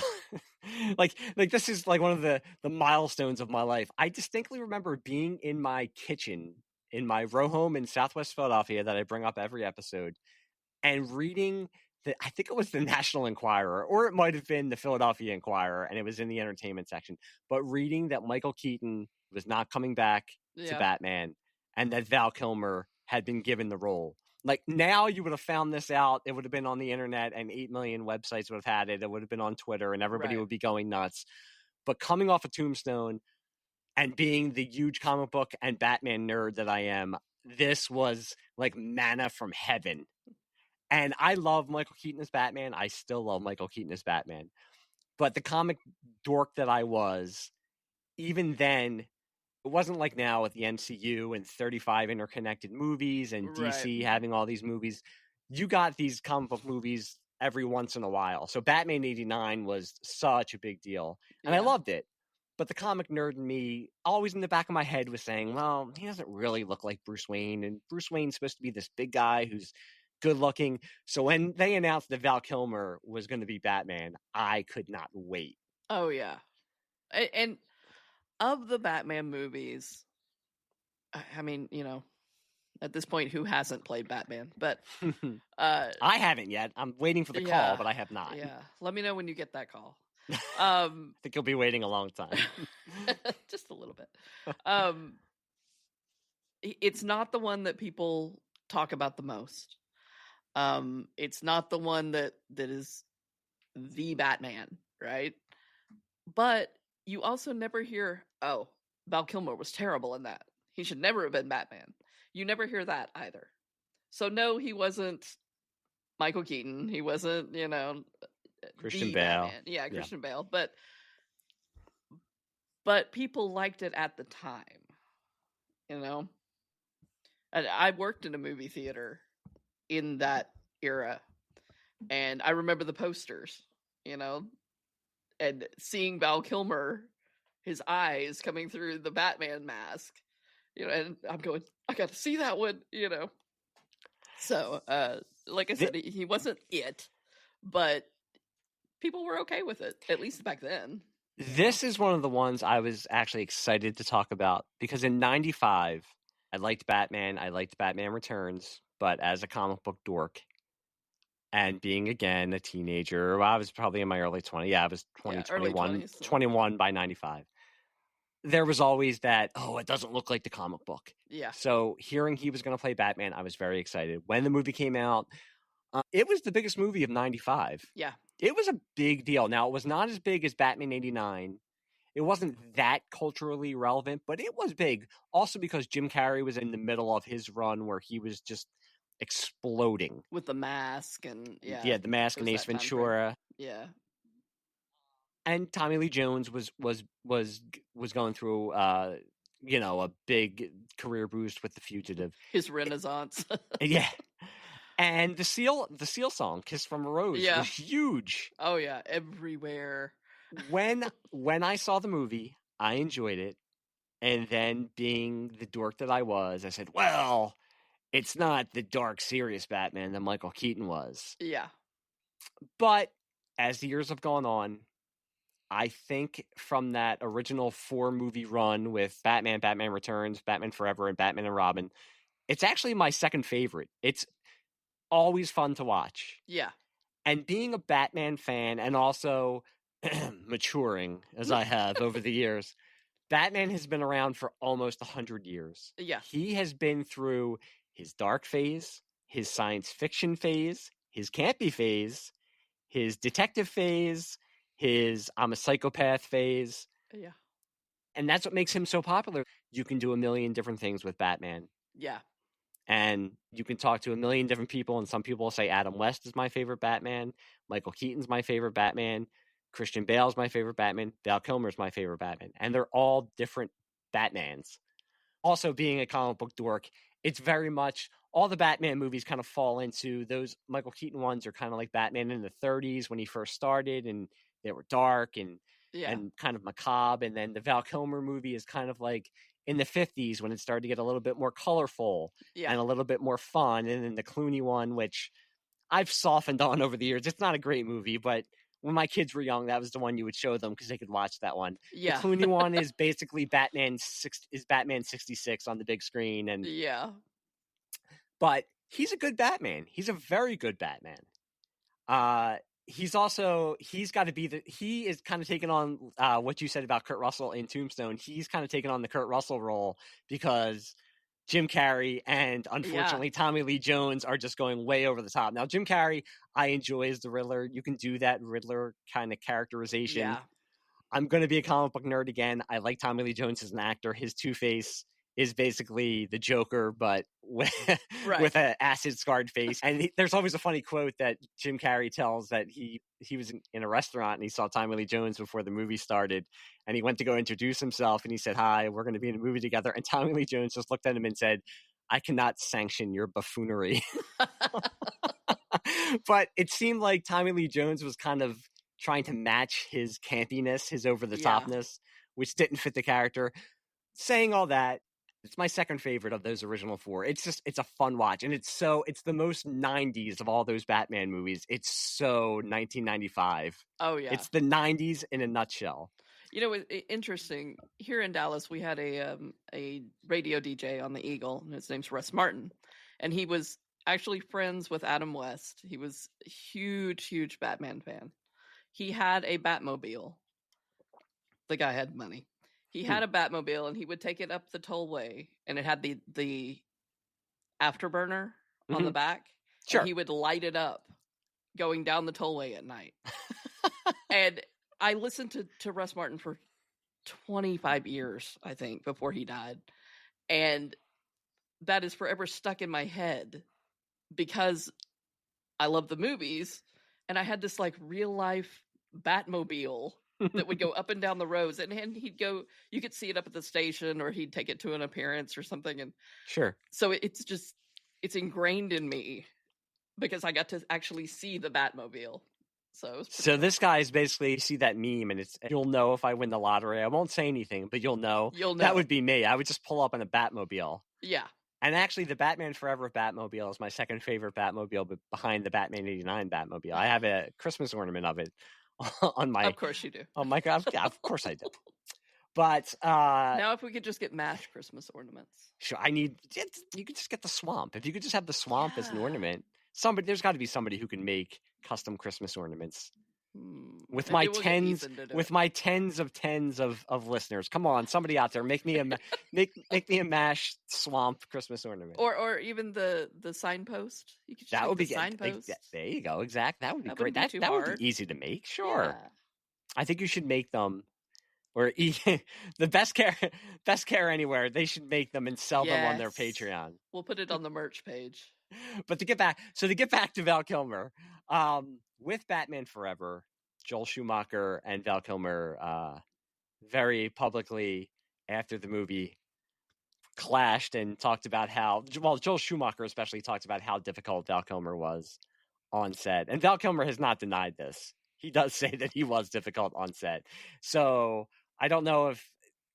like this is like one of the milestones of my life. I distinctly remember being in my kitchen in my row home in Southwest Philadelphia that I bring up every episode, and reading I think it was the National Enquirer, or it might have been the Philadelphia Inquirer, and it was in the entertainment section. But reading that Michael Keaton was not coming back to Batman, and that Val Kilmer had been given the role. Like, now you would have found this out. It would have been on the internet, and 8 million websites would have had it. It would have been on Twitter, and everybody would be going nuts. But coming off of Tombstone and being the huge comic book and Batman nerd that I am, this was like manna from heaven. And I love Michael Keaton as Batman. I still love Michael Keaton as Batman. But the comic dork that I was, even then, it wasn't like now with the MCU and 35 interconnected movies and DC having all these movies. You got these comic book movies every once in a while. So Batman 89 was such a big deal. And I loved it. But the comic nerd in me, always in the back of my head, was saying, well, he doesn't really look like Bruce Wayne. And Bruce Wayne's supposed to be this big guy who's good looking. So when they announced that Val Kilmer was going to be Batman, I could not wait. Oh, yeah. And of the Batman movies, I mean, at this point, who hasn't played Batman? But I haven't yet. I'm waiting for the call, but I have not. Yeah. Let me know when you get that call. I think you'll be waiting a long time. Just a little bit. It's not the one that people talk about the most. It's not the one that is the Batman, right? But you also never hear, oh, Val Kilmer was terrible in that. He should never have been Batman. You never hear that either. So no, he wasn't Michael Keaton. He wasn't, Christian Bale. Batman. Yeah, Christian Bale. But people liked it at the time, And I worked in a movie theater in that era, and I remember the posters, and seeing Val Kilmer, his eyes coming through the Batman mask, and I'm going, I got to see that one, So, like I said, he wasn't it, but people were okay with it, at least back then. This is one of the ones I was actually excited to talk about, because in 95, I liked Batman. I liked Batman Returns, but as a comic book dork, and being, again, a teenager, I was probably in my early 20s. Yeah, I was 21 by 95. There was always that, oh, it doesn't look like the comic book. Yeah. So hearing he was going to play Batman, I was very excited. When the movie came out, it was the biggest movie of 95. Yeah. It was a big deal. Now, it was not as big as Batman 89. It wasn't that culturally relevant, but it was big. Also because Jim Carrey was in the middle of his run where he was just exploding. With the mask and, the mask and Ace Ventura. Yeah. And Tommy Lee Jones was going through, a big career boost with The Fugitive. His renaissance. Yeah. And the Seal song, "Kiss from a Rose," was huge. Oh yeah, everywhere. When I saw the movie, I enjoyed it, And then, being the dork that I was, I said, well, it's not the dark, serious Batman that Michael Keaton was. Yeah. But as the years have gone on, I think from that original 4-movie run with Batman, Batman Returns, Batman Forever, and Batman and Robin, it's actually my second favorite. It's always fun to watch. Yeah. And being a Batman fan, and also maturing as I have over the years, Batman has been around for almost 100 years. Yeah. He has been through his dark phase, his science fiction phase, his campy phase, his detective phase, his I'm a psychopath phase. Yeah. And that's what makes him so popular. You can do a million different things with Batman. Yeah. And you can talk to a million different people, and some people will say Adam West is my favorite Batman, Michael Keaton's my favorite Batman, Christian Bale's my favorite Batman, Val Kilmer's my favorite Batman. And they're all different Batmans. Also, being a comic book dork, it's very much all the Batman movies kind of fall into those. Michael Keaton ones are kind of like Batman in the 30s when he first started, and they were dark and kind of macabre. And then the Val Kilmer movie is kind of like in the 50s when it started to get a little bit more colorful and a little bit more fun. And then the Clooney one, which I've softened on over the years. It's not a great movie, but when my kids were young, that was the one you would show them because they could watch that one. Yeah. The Clooney one is basically Batman 66 on the big screen. And but he's a good Batman. He's a very good Batman. He's got to be he is kind of taking on what you said about Kurt Russell in Tombstone. He's kind of taken on the Kurt Russell role because Jim Carrey and unfortunately Tommy Lee Jones are just going way over the top. Now, Jim Carrey, I enjoy as the Riddler. You can do that Riddler kind of characterization. Yeah. I'm going to be a comic book nerd again. I like Tommy Lee Jones as an actor. His Two-Face is basically the Joker, but with an acid-scarred face. And there's always a funny quote that Jim Carrey tells that he was in a restaurant and he saw Tommy Lee Jones before the movie started. And he went to go introduce himself and he said, "Hi, we're going to be in a movie together." And Tommy Lee Jones just looked at him and said, "I cannot sanction your buffoonery." But it seemed like Tommy Lee Jones was kind of trying to match his campiness, his over-the-topness, which didn't fit the character. Saying all that, it's my second favorite of those original 4. It's a fun watch. And it's the most 90s of all those Batman movies. It's so 1995. Oh, yeah. It's the 90s in a nutshell. You know, interesting. Here in Dallas, we had a radio DJ on the Eagle, and his name's Russ Martin. And he was actually friends with Adam West. He was a huge, huge Batman fan. He had a Batmobile. The guy had money. He had a Batmobile, and he would take it up the tollway, and it had the afterburner on the back. Sure. And he would light it up going down the tollway at night. And I listened to Russ Martin for 25 years, I think, before he died. And that is forever stuck in my head because I love the movies, and I had this like real life Batmobile that would go up and down the roads, and he'd go, you could see it up at the station, or he'd take it to an appearance or something. And so it's ingrained in me because I got to actually see the Batmobile. So this guy is basically, see that meme, and you'll know if I win the lottery. I won't say anything, but you'll know. That would be me. I would just pull up in a Batmobile. Yeah. And actually, the Batman Forever Batmobile is my second favorite Batmobile, but behind the Batman '89 Batmobile. I have a Christmas ornament of it on my. Of course you do. Oh my God! Yeah, of course I do. But now, if we could just get MASH Christmas ornaments. Sure, you could just get the swamp. If you could just have the swamp as an ornament, there's got to be somebody who can make custom Christmas ornaments. With my tens of listeners, come on, somebody out there, make me a MASH swamp Christmas ornament, or even the signpost. You could just that would be signpost. There you go, exact. That would be great. That would be easy to make. Sure, yeah. I think you should make them, or the best care anywhere. They should make them and sell them on their Patreon. We'll put it on the merch page. But to get back to Val Kilmer, with Batman Forever, Joel Schumacher and Val Kilmer very publicly after the movie clashed and talked about Joel Schumacher especially talked about how difficult Val Kilmer was on set. And Val Kilmer has not denied this. He does say that he was difficult on set. So I don't know if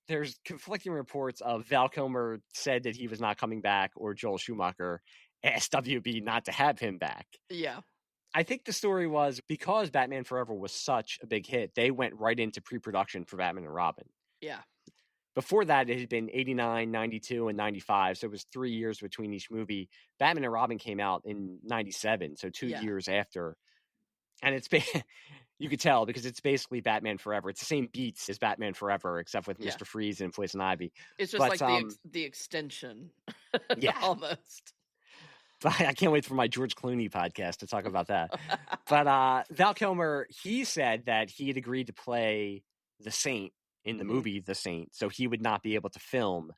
there's conflicting reports of Val Kilmer said that he was not coming back, or Joel Schumacher asked WB not to have him back. Yeah. I think the story was because Batman Forever was such a big hit, they went right into pre-production for Batman and Robin. Yeah. Before that, it had been 89, 92, and 95, so it was 3 years between each movie. Batman and Robin came out in 97, so 2 years after. And it's you could tell because it's basically Batman Forever. It's the same beats as Batman Forever, except with Mr. Freeze and Poison Ivy. It's just like the extension. Yeah. Almost. But I can't wait for my George Clooney podcast to talk about that. But Val Kilmer, he said that he had agreed to play the Saint in the movie The Saint, so he would not be able to film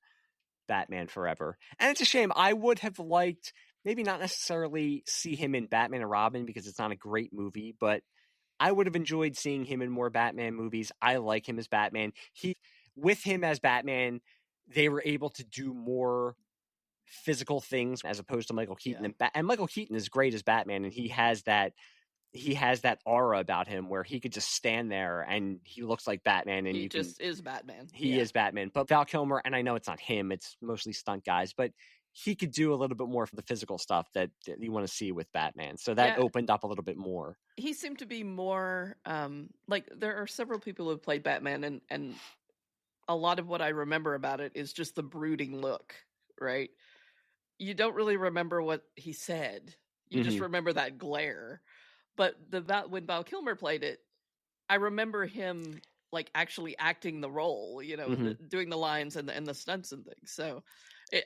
Batman Forever. And it's a shame. I would have liked, maybe not necessarily see him in Batman and Robin because it's not a great movie, but I would have enjoyed seeing him in more Batman movies. I like him as Batman. With him as Batman, they were able to do more physical things as opposed to Michael Keaton. And Michael Keaton is great as Batman, and he has that aura about him where he could just stand there and he looks like Batman, and he is Batman. He is Batman. But Val Kilmer, and I know it's not him, it's mostly stunt guys, but he could do a little bit more for the physical stuff that you want to see with Batman. So that opened up a little bit more. He seemed to be more like there are several people who have played Batman, and a lot of what I remember about it is just the brooding look, right? You don't really remember what he said. You just remember that glare. But when Val Kilmer played it, I remember him like actually acting the role, doing the lines and the stunts and things. So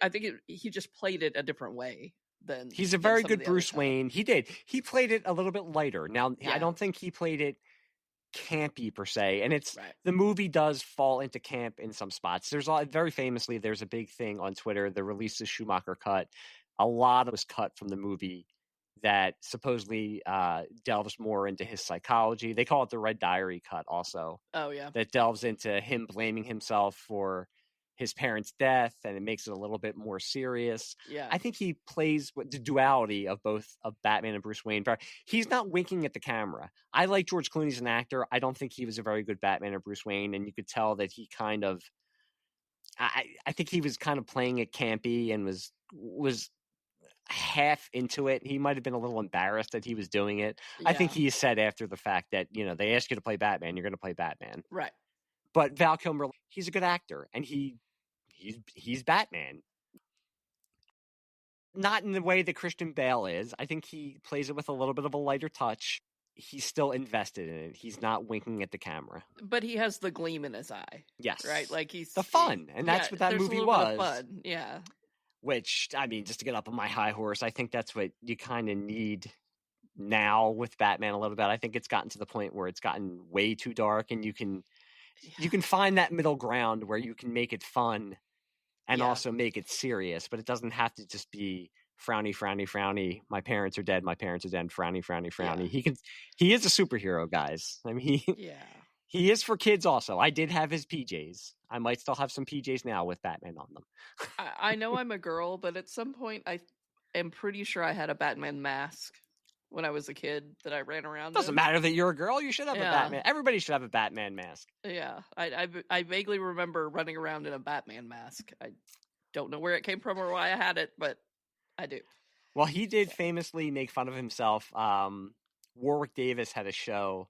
I think he just played it a different way than he's a very good Bruce Wayne. He played it a little bit lighter. Now, I don't think he played it campy per se, and the movie does fall into camp in some spots. There's very famously, there's a big thing on Twitter, the release of Schumacher cut. A lot was cut from the movie that supposedly delves more into his psychology. They call it the Red Diary cut also. Oh, yeah. That delves into him blaming himself for his parents' death, and it makes it a little bit more serious. Yeah. I think he plays with the duality of both of Batman and Bruce Wayne. He's not winking at the camera. I like George Clooney as an actor. I don't think he was a very good Batman or Bruce Wayne, and you could tell that he kind of I think he was kind of playing it campy and was half into it. He might have been a little embarrassed that he was doing it. Yeah. I think he said after the fact that, they ask you to play Batman, you're going to play Batman. Right. But Val Kilmer, he's a good actor, and he's Batman. Not in the way that Christian Bale is. I think he plays it with a little bit of a lighter touch. He's still invested in it. He's not winking at the camera. But he has the gleam in his eye. Yes. Right? Like he's the fun. And that's what that movie was. Bit of fun. Yeah. Which, I mean, just to get up on my high horse, I think that's what you kind of need now with Batman a little bit. I think it's gotten to the point where it's gotten way too dark, and you can find that middle ground where you can make it fun and also make it serious, but it doesn't have to just be frowny, frowny, frowny. My parents are dead. My parents are dead. Frowny, frowny, frowny. Yeah. He is a superhero, guys. I mean, he is for kids also. I did have his PJs. I might still have some PJs now with Batman on them. I know I'm a girl, but at some point I am pretty sure I had a Batman mask when I was a kid that I ran around. Doesn't matter that you're a girl. You should have a Batman. Everybody should have a Batman mask. Yeah. I vaguely remember running around in a Batman mask. I don't know where it came from or why I had it, but I do. Well, he did famously make fun of himself. Warwick Davis had a show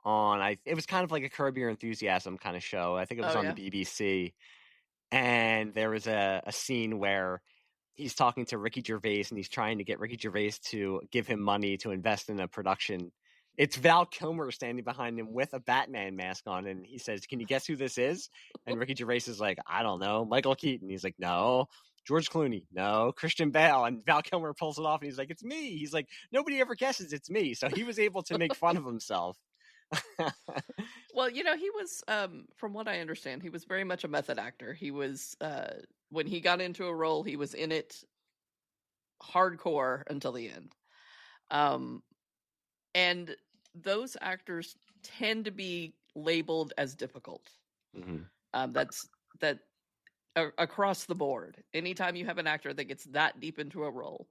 on, it was kind of like a Curb Your Enthusiasm kind of show. I think it was on the BBC. And there was a scene where he's talking to Ricky Gervais, and he's trying to get Ricky Gervais to give him money to invest in a production. It's Val Kilmer standing behind him with a Batman mask on, and he says, "Can you guess who this is?" And Ricky Gervais is like, "I don't know, Michael Keaton." He's like, "No." George Clooney, no. Christian Bale. And Val Kilmer pulls it off, and he's like, "It's me." He's like, "Nobody ever guesses it's me." So he was able to make fun of himself. Well, he was, from what I understand, he was very much a method actor. He was, when he got into a role, he was in it hardcore until the end. And those actors tend to be labeled as difficult. Mm-hmm. That's across the board. Anytime you have an actor that gets that deep into a role,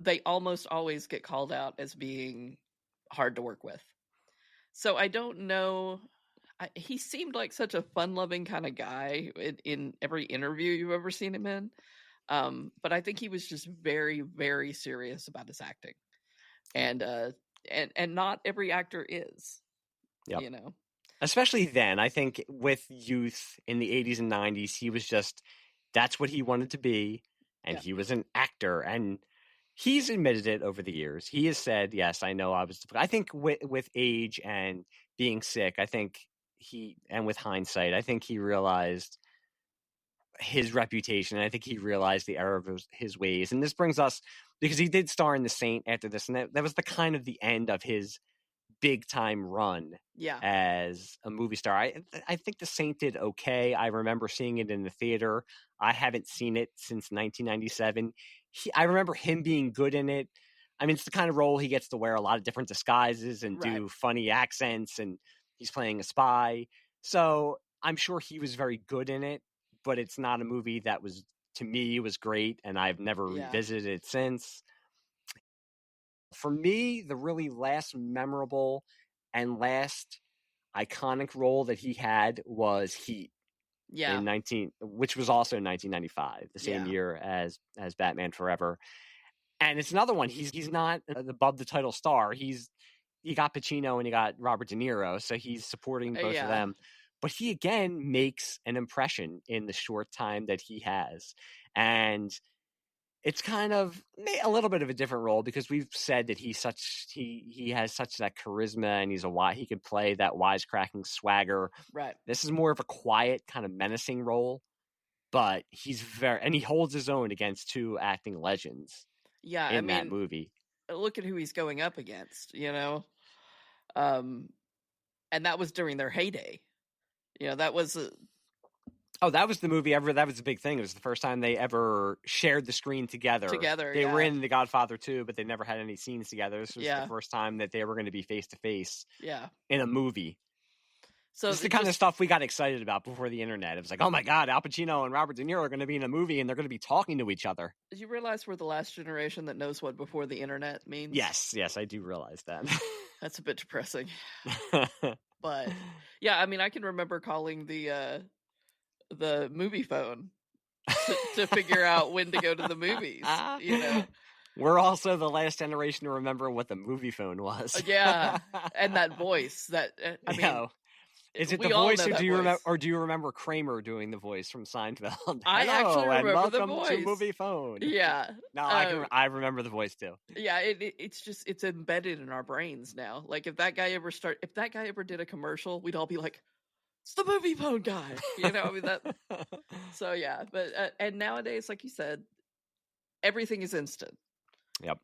they almost always get called out as being hard to work with. So I don't know. he seemed like such a fun-loving kind of guy in every interview you've ever seen him in. But I think he was just very, very serious about his acting, and not every actor is, Yep. you know. Especially then, I think with youth in the 80s and 90s, he was just, that's what he wanted to be. And Yeah. he was an actor. And he's admitted it over the years. He has said, yes, I know I was, I think with age and being sick, I think and with hindsight, I think he realized his reputation. And I think he realized the error of his ways. And this brings us, because he did star in The Saint after this. And that was the kind of the end of his big time run Yeah. as a movie star. I think The Saint did okay. I remember seeing it in the theater. I haven't seen it since 1997. I remember him being good in it. I mean, it's the kind of role he gets to wear a lot of different disguises and Right. do funny accents, and he's playing a spy. So I'm sure he was very good in it, but it's not a movie that was, to me, was great, and I've never Yeah. revisited it since. For me, the really last memorable and last iconic role that he had was Heat Yeah. which was also in 1995, the same Yeah. year as Batman Forever. And it's another one. He's not above the title star. You got Pacino and you got Robert De Niro, so he's supporting both of them. But he again makes an impression in the short time that he has, and it's kind of a little bit of a different role because we've said that he has such that charisma, and he can play that wisecracking swagger. Right. This is more of a quiet kind of menacing role, but he holds his own against two acting legends. Yeah, in that movie. Look at who he's going up against, and that was during their heyday. That was that was the movie ever. That was the big thing. It was the first time they ever shared the screen together. They were in The Godfather 2, but they never had any scenes together. This was the first time that they were going to be face to face. In a movie. So this is the kind of stuff we got excited about before the internet. It was like, oh my God, Al Pacino and Robert De Niro are going to be in a movie and they're going to be talking to each other. Did you realize we're the last generation that knows what before the internet means? Yes, I do realize that. That's a bit depressing. But yeah, I can remember calling the movie phone to figure out when to go to the movies. We're also the last generation to remember what the movie phone was. Yeah, and that voice. Is it the voice, or do you remember Kramer doing the voice from Seinfeld? I actually remember the voice. To Movie Phone. Yeah. No, I remember the voice too. Yeah, it's embedded in our brains now. Like if that guy ever did a commercial, we'd all be like, "It's the Movie Phone guy." So yeah, but and nowadays, like you said, everything is instant. Yep.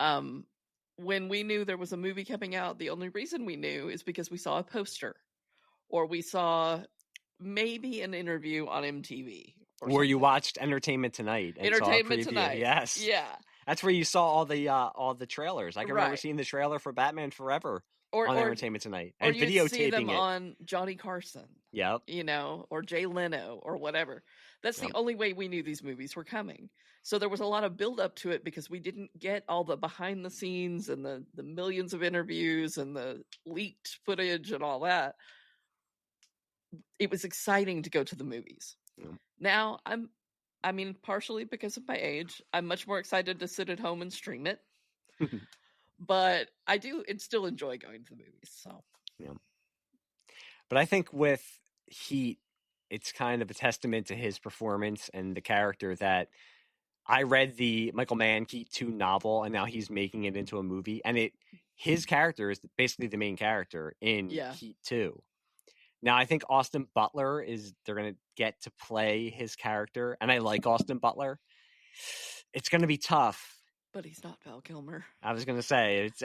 When we knew there was a movie coming out, the only reason we knew is because we saw a poster. Or we saw maybe an interview on MTV. Or you watched Entertainment Tonight. Entertainment Tonight. Yes. Yeah. That's where you saw all the trailers. I can remember seeing the trailer for Batman Forever on Entertainment Tonight. And videotaping see them on Johnny Carson. Yep. Or Jay Leno or whatever. That's the only way we knew these movies were coming. So there was a lot of build up to it because we didn't get all the behind the scenes and the millions of interviews and the leaked footage and all that. It was exciting to go to the movies. Yeah. Now partially because of my age, I'm much more excited to sit at home and stream it. But I do still enjoy going to the movies. So yeah. But I think with Heat, it's kind of a testament to his performance and the character that I read the Michael Mann Heat 2 novel, and now he's making it into a movie. And his character is basically the main character in Heat 2. Now, I think Austin Butler they're going to get to play his character, and I like Austin Butler. It's going to be tough. But he's not Val Kilmer. I was going to say, it's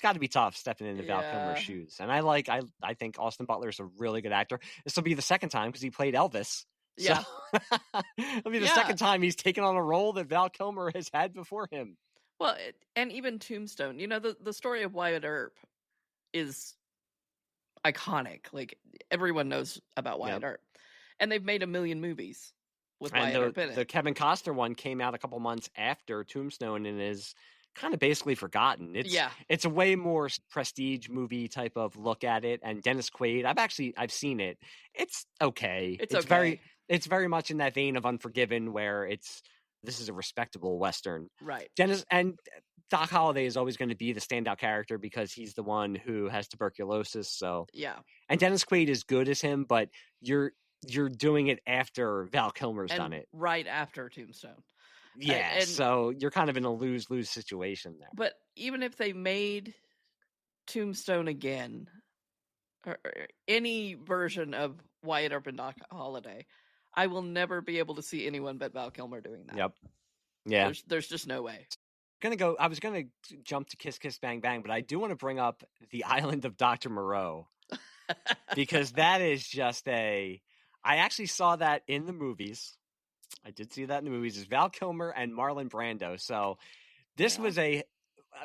got to be tough stepping into Val Kilmer's shoes. And I think Austin Butler is a really good actor. This will be the second time because he played Elvis. Yeah. So it'll be the second time he's taken on a role that Val Kilmer has had before him. Well, and even Tombstone, the story of Wyatt Earp is iconic. Like everyone knows about Wyatt Earp, and they've made a million movies with Wyatt Earp in it. The Kevin Costner one came out a couple months after Tombstone and is kind of basically forgotten. It's a way more prestige movie type of look at it. And Dennis Quaid, I've seen it. It's okay. It's okay. It's very much in that vein of Unforgiven, where this is a respectable Western. Right. Dennis and Doc Holliday is always going to be the standout character because he's the one who has tuberculosis. So yeah. And Dennis Quaid is good as him, but you're doing it after Val Kilmer's done it. Right after Tombstone. Yeah, so you're kind of in a lose-lose situation there. But even if they made Tombstone again, or any version of Wyatt Earp and Doc Holliday, I will never be able to see anyone but Val Kilmer doing that. Yep. Yeah. There's just no way. I was gonna jump to Kiss Kiss Bang Bang, but I do want to bring up The Island of Dr. Moreau. Because that is just I actually saw that in the movies. I did see that in the movies. It's Val Kilmer and Marlon Brando. So this was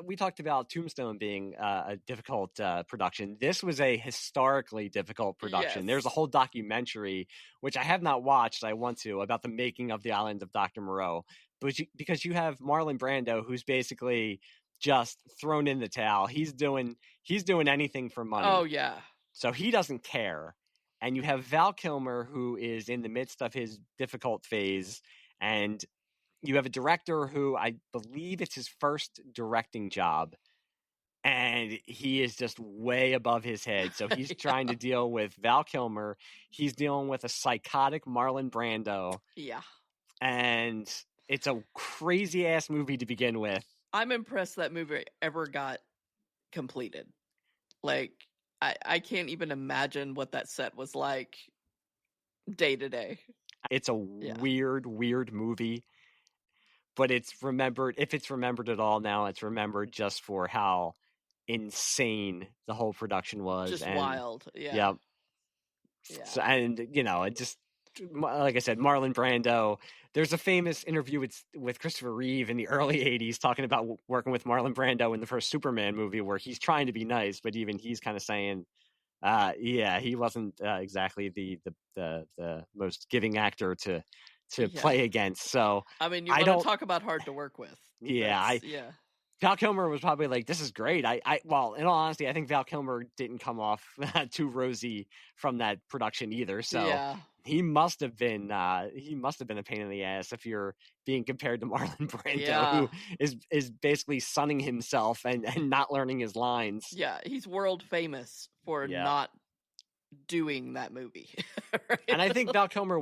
we talked about Tombstone being a difficult production. This was a historically difficult production. Yes. There's a whole documentary, which I have not watched. I want to, about the making of The Island of Dr. Moreau. But because you have Marlon Brando, who's basically just thrown in the towel. He's doing anything for money. Oh, yeah. So he doesn't care. And you have Val Kilmer, who is in the midst of his difficult phase. And you have a director who I believe it's his first directing job. And he is just way above his head. So he's trying to deal with Val Kilmer. He's dealing with a psychotic Marlon Brando. Yeah. And it's a crazy-ass movie to begin with. I'm impressed that movie ever got completed. Like, I can't even imagine what that set was like day to day. It's a weird movie, but if it's remembered at all now, it's remembered just for how insane the whole production was. Just wild. Yeah. Yeah. So, and, it just, like I said, Marlon Brando. There's a famous interview with Christopher Reeve in the early 80s talking about working with Marlon Brando in the first Superman movie, where he's trying to be nice, but even he's kind of saying, he wasn't exactly the most giving actor to play against. So I mean, you want to talk about hard to work with. Yeah, Val Kilmer was probably like, this is great. Well, in all honesty, I think Val Kilmer didn't come off too rosy from that production either. So he must have been a pain in the ass if you're being compared to Marlon Brando, who is basically sunning himself and not learning his lines. Yeah, he's world famous for not doing that movie. Right? And I think Val Kilmer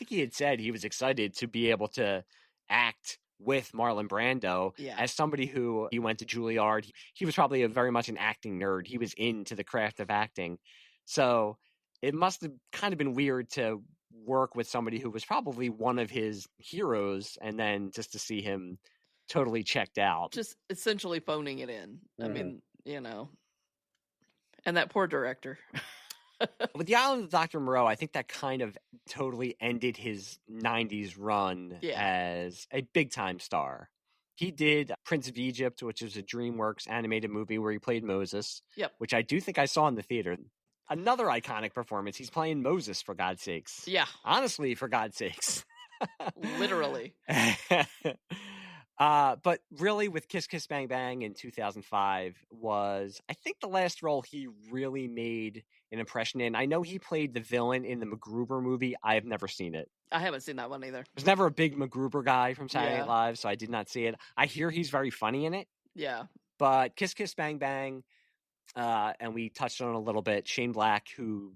he had said he was excited to be able to act with Marlon Brando as somebody who he went to Juilliard. He was probably very much an acting nerd. He was into the craft of acting. So it must have kind of been weird to work with somebody who was probably one of his heroes, and then just to see him totally checked out. Just essentially phoning it in. Mm-hmm. I mean, and that poor director. With The Island of Dr. Moreau, I think that kind of totally ended his 90s run as a big-time star. He did Prince of Egypt, which is a DreamWorks animated movie where he played Moses, which I do think I saw in the theater. Another iconic performance. He's playing Moses, for God's sakes. Yeah. Honestly, for God's sakes. Literally. But really, with Kiss Kiss Bang Bang in 2005 was, I think, the last role he really made an impression in. I know he played the villain in the MacGruber movie. I have never seen it. I haven't seen that one either. I was never a big MacGruber guy from Saturday Night Live, so I did not see it. I hear he's very funny in it. Yeah. But Kiss Kiss Bang Bang, and we touched on it a little bit, Shane Black, who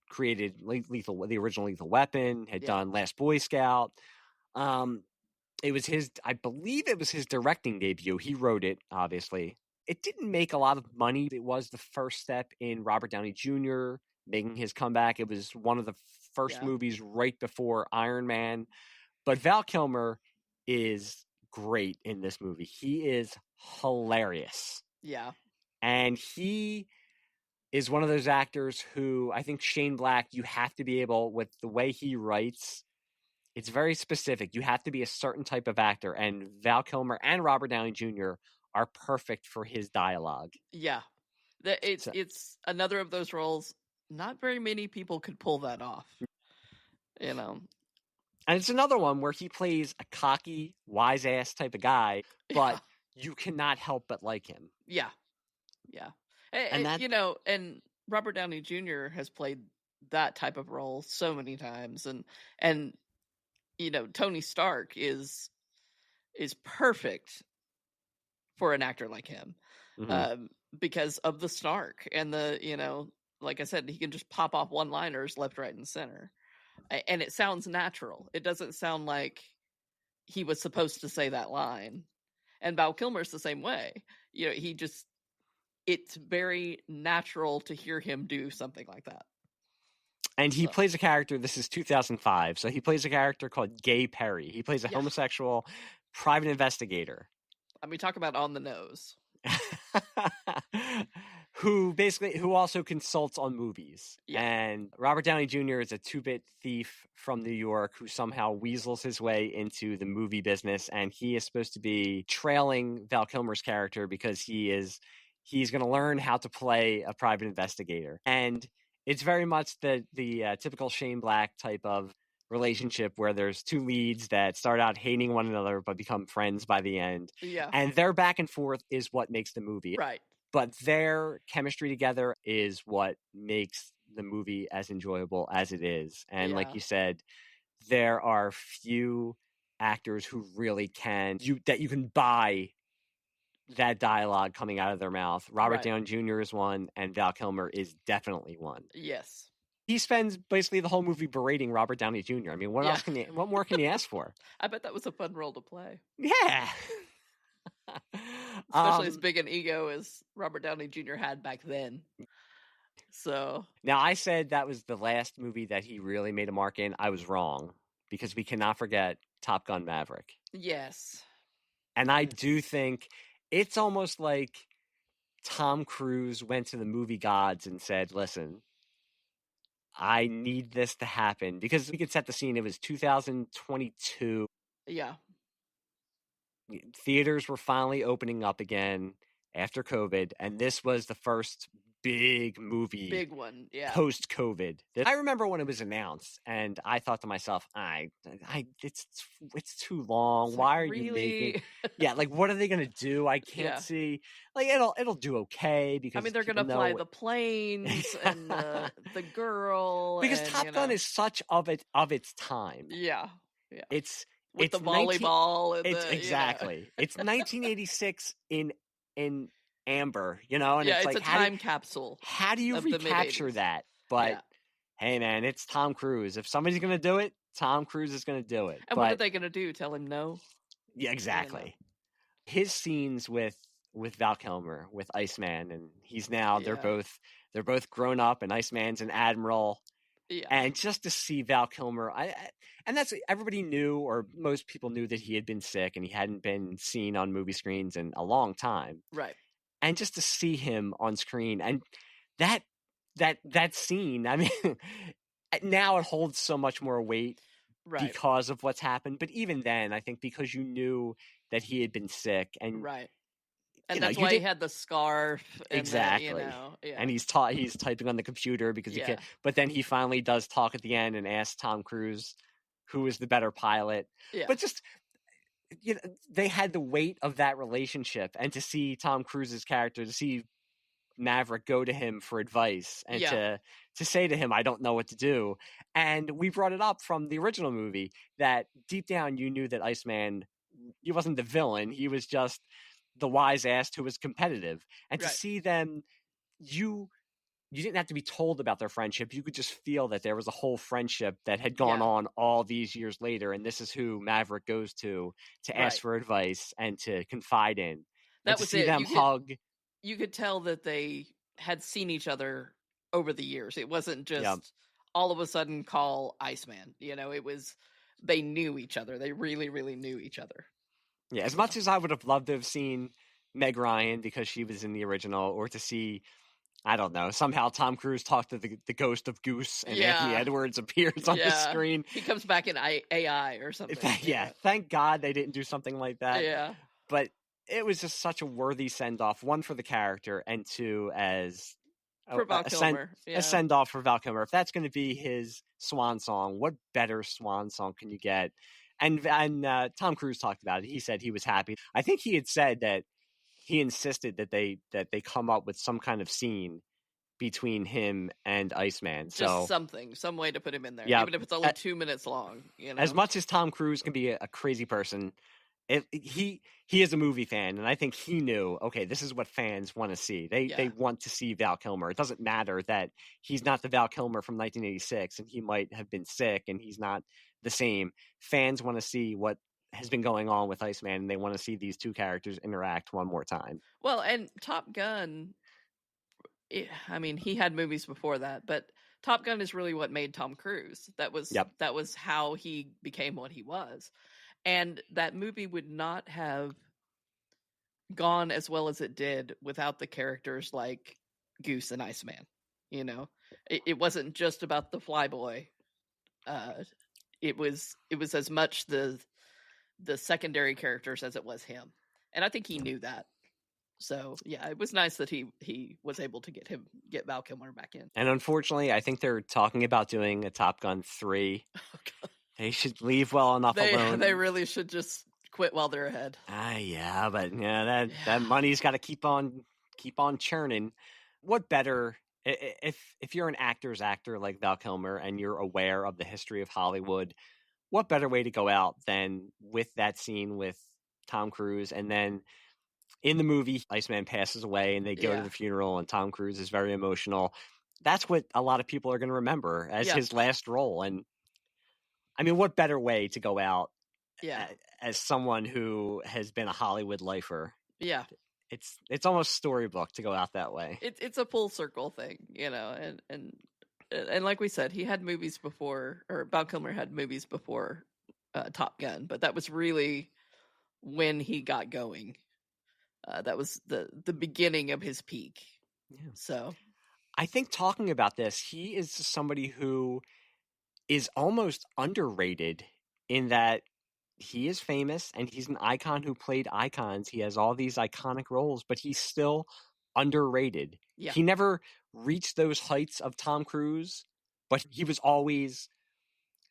created the original Lethal Weapon, had done Last Boy Scout. It was I believe it was his directing debut. He wrote it, obviously. It didn't make a lot of money. It was the first step in Robert Downey Jr. making his comeback. It was one of the first movies right before Iron Man. But Val Kilmer is great in this movie. He is hilarious. Yeah. And he is one of those actors who, I think Shane Black, you have to be able, with the way he writes, it's very specific. You have to be a certain type of actor, and Val Kilmer and Robert Downey Jr. are perfect for his dialogue. Yeah. It's another of those roles. Not very many people could pull that off. And it's another one where he plays a cocky, wise-ass type of guy, but you cannot help but like him. Yeah. And that, And Robert Downey Jr. has played that type of role so many times, and Tony Stark is perfect for an actor like him, mm-hmm. because of the snark and like I said, he can just pop off one-liners left, right, and center, and it sounds natural. It doesn't sound like he was supposed to say that line. And Val Kilmer's the same way. It's very natural to hear him do something like that. And he plays a character, this is 2005, so he plays a character called Gay Perry. He plays a homosexual private investigator. I mean, talk about on the nose. who also consults on movies. Yeah. And Robert Downey Jr. is a 2-bit thief from New York who somehow weasels his way into the movie business, and he is supposed to be trailing Val Kilmer's character because he's going to learn how to play a private investigator. And it's very much the typical Shane Black type of relationship where there's two leads that start out hating one another but become friends by the end. Yeah. And their back and forth is what makes the movie. Right. But their chemistry together is what makes the movie as enjoyable as it is. And like you said, there are few actors who really can you can buy that dialogue coming out of their mouth. Robert Downey Jr. is one, and Val Kilmer is definitely one. Yes. He spends basically the whole movie berating Robert Downey Jr. I mean, what more can you ask for? I bet that was a fun role to play. Yeah. Especially as big an ego as Robert Downey Jr. had back then. So now, I said that was the last movie that he really made a mark in. I was wrong, because we cannot forget Top Gun Maverick. Yes. And I do think it's almost like Tom Cruise went to the movie gods and said, listen, I need this to happen, because we could set the scene. It was 2022. Yeah. Theaters were finally opening up again after COVID, and this was the first big movie, big one, post COVID. I remember when it was announced, and I thought to myself, it's too long. It's Why like, are you really? making? Like, what are they gonna do? I can't see. Like, it'll do okay, because I mean, they're gonna fly the planes and the girl, because Top Gun is such of its time. Yeah. It's with the volleyball. Exactly. It's 1986 in amber, and it's like a time capsule. How do you recapture that? But hey, man, it's Tom Cruise. If somebody's gonna do it, Tom Cruise is gonna do it. And what are they gonna do? Tell him no? Yeah, exactly. His scenes with Val Kilmer, with Iceman, and he's now they're both grown up, and Iceman's an admiral. Yeah. And just to see Val Kilmer, and that's, everybody knew, or most people knew, that he had been sick and he hadn't been seen on movie screens in a long time. Right. And just to see him on screen, and that scene, I mean, now it holds so much more weight because of what's happened. But even then, I think because you knew that he had been sick, and and that's why he had the scarf. And exactly. And he's typing on the computer because he can't. But then he finally does talk at the end and asks Tom Cruise who is the better pilot. Yeah. But just, they had the weight of that relationship, and to see Tom Cruise's character, to see Maverick go to him for advice, and to say to him, I don't know what to do. And we brought it up from the original movie that deep down you knew that Iceman, he wasn't the villain. He was just the wise ass who was competitive. And to see them, you didn't have to be told about their friendship. You could just feel that there was a whole friendship that had gone on all these years later. And this is who Maverick goes to ask for advice and to confide in. That and was to see them hug. You could tell that they had seen each other over the years. It wasn't just all of a sudden call Iceman. It was, they knew each other. They really, really knew each other. Yeah, as much as I would have loved to have seen Meg Ryan because she was in the original, or to see, I don't know, somehow Tom Cruise talk to the ghost of Goose and Anthony Edwards appears on the screen. He comes back in AI or something. Thank God they didn't do something like that. Yeah. But it was just such a worthy send-off, one for the character, and two as for Val Kilmer. A send-off for Val Kilmer. If that's going to be his swan song, what better swan song can you get? And Tom Cruise talked about it. He said he was happy. I think he had said that he insisted that they come up with some kind of scene between him and Iceman. Just So some way to put him in there, yeah, even if it's only 2 minutes long. as much as Tom Cruise can be a crazy person, he is a movie fan, and I think he knew, okay, this is what fans want to see. They want to see Val Kilmer. It doesn't matter that he's not the Val Kilmer from 1986, and he might have been sick, and he's not the same. Fans want to see what has been going on with Iceman, and they want to see these two characters interact one more time. Well, and Top Gun, I mean, he had movies before that, but Top Gun is really what made Tom Cruise. That was how he became what he was. And that movie would not have gone as well as it did without the characters like Goose and Iceman. It wasn't just about the flyboy. It was as much the secondary characters as it was him. And I think he knew that. So yeah, it was nice that he was able to get Val Kilmer back in. And unfortunately, I think they're talking about doing a Top Gun 3. Oh, they should leave well enough alone. They really should just quit while they're ahead. Yeah, but that money's got to keep on churning. What better if you're an actor's actor like Val Kilmer and you're aware of the history of Hollywood? What better way to go out than with that scene with Tom Cruise, and then in the movie, Iceman passes away and they go to the funeral and Tom Cruise is very emotional. That's what a lot of people are going to remember as his last role. And I mean, what better way to go out as someone who has been a Hollywood lifer? Yeah. It's almost storybook to go out that way. It's a full circle thing, and like we said, he had movies before, or Val Kilmer had movies before Top Gun, but that was really when he got going. That was the beginning of his peak. Yeah. So I think talking about this, he is somebody who is almost underrated in that he is famous and he's an icon who played icons. He has all these iconic roles, but he's still underrated. Yeah. He never reached those heights of Tom Cruise, but he was always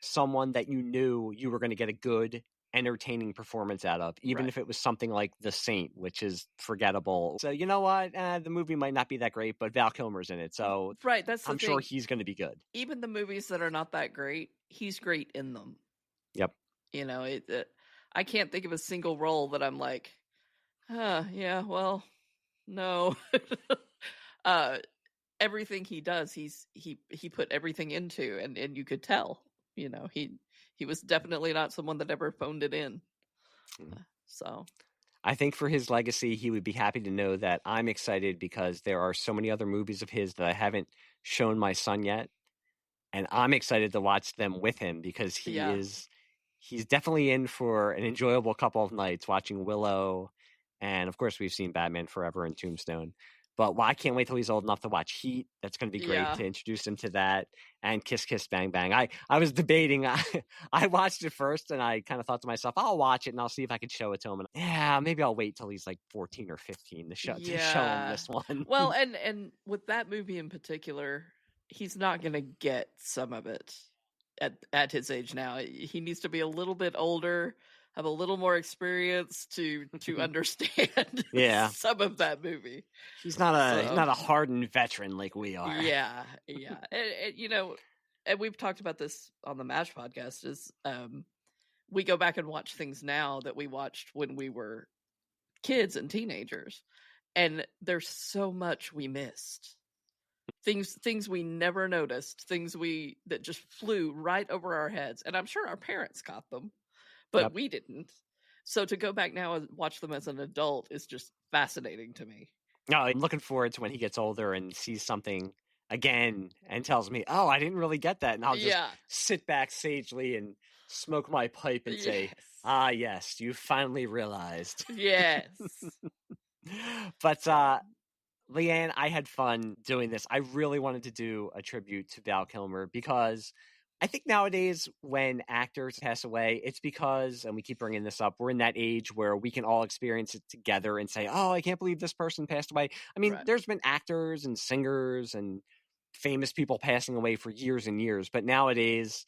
someone that you knew you were going to get a good, entertaining performance out of, even if it was something like The Saint, which is forgettable. So you know what? The movie might not be that great, but Val Kilmer's in it, so that's I'm sure he's going to be good. Even the movies that are not that great, he's great in them. Yep. I can't think of a single role that I'm like, yeah, well, no. Everything he does, he put everything into, and you could tell. He was definitely not someone that ever phoned it in. So I think for his legacy, he would be happy to know that I'm excited because there are so many other movies of his that I haven't shown my son yet. And I'm excited to watch them with him because he's definitely in for an enjoyable couple of nights watching Willow. And of course, we've seen Batman Forever and Tombstone. But I can't wait till he's old enough to watch Heat. That's going to be great to introduce him to that. And Kiss Kiss Bang Bang. I was debating. I watched it first and I kind of thought to myself, I'll watch it and I'll see if I can show it to him. And maybe I'll wait till he's like 14 or 15 to show him this one. Well, and with that movie in particular, he's not going to get some of it at his age now. He needs to be a little bit older, have a little more experience to understand some of that movie. He's not a hardened veteran like we are. Yeah. And we've talked about this on the MASH podcast, is we go back and watch things now that we watched when we were kids and teenagers, and there's so much we missed. Things we never noticed, things that just flew right over our heads, and I'm sure our parents caught them, but we didn't. So to go back now and watch them as an adult is just fascinating to me. No, I'm looking forward to when he gets older and sees something again and tells me, "Oh, I didn't really get that," and I'll just sit back sagely and smoke my pipe and say, "Ah, yes, you finally realized." Yes. But Leanne, I had fun doing this. I really wanted to do a tribute to Val Kilmer because I think nowadays when actors pass away, it's because, and we keep bringing this up, we're in that age where we can all experience it together and say, oh, I can't believe this person passed away. I mean, there's been actors and singers and famous people passing away for years and years, but nowadays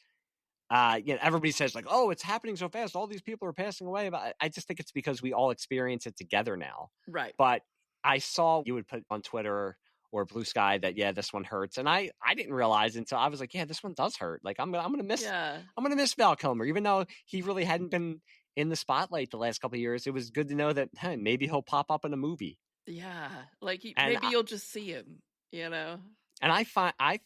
everybody says like, oh, it's happening so fast. All these people are passing away. But I just think it's because we all experience it together now. Right. But I saw you would put on Twitter or Blue Sky that, yeah, this one hurts. And I didn't realize until I was like, yeah, this one does hurt. Like I'm going to miss Val Kilmer, even though he really hadn't been in the spotlight the last couple of years. It was good to know that, hey, maybe he'll pop up in a movie. Yeah. Like maybe you'll just see him, And I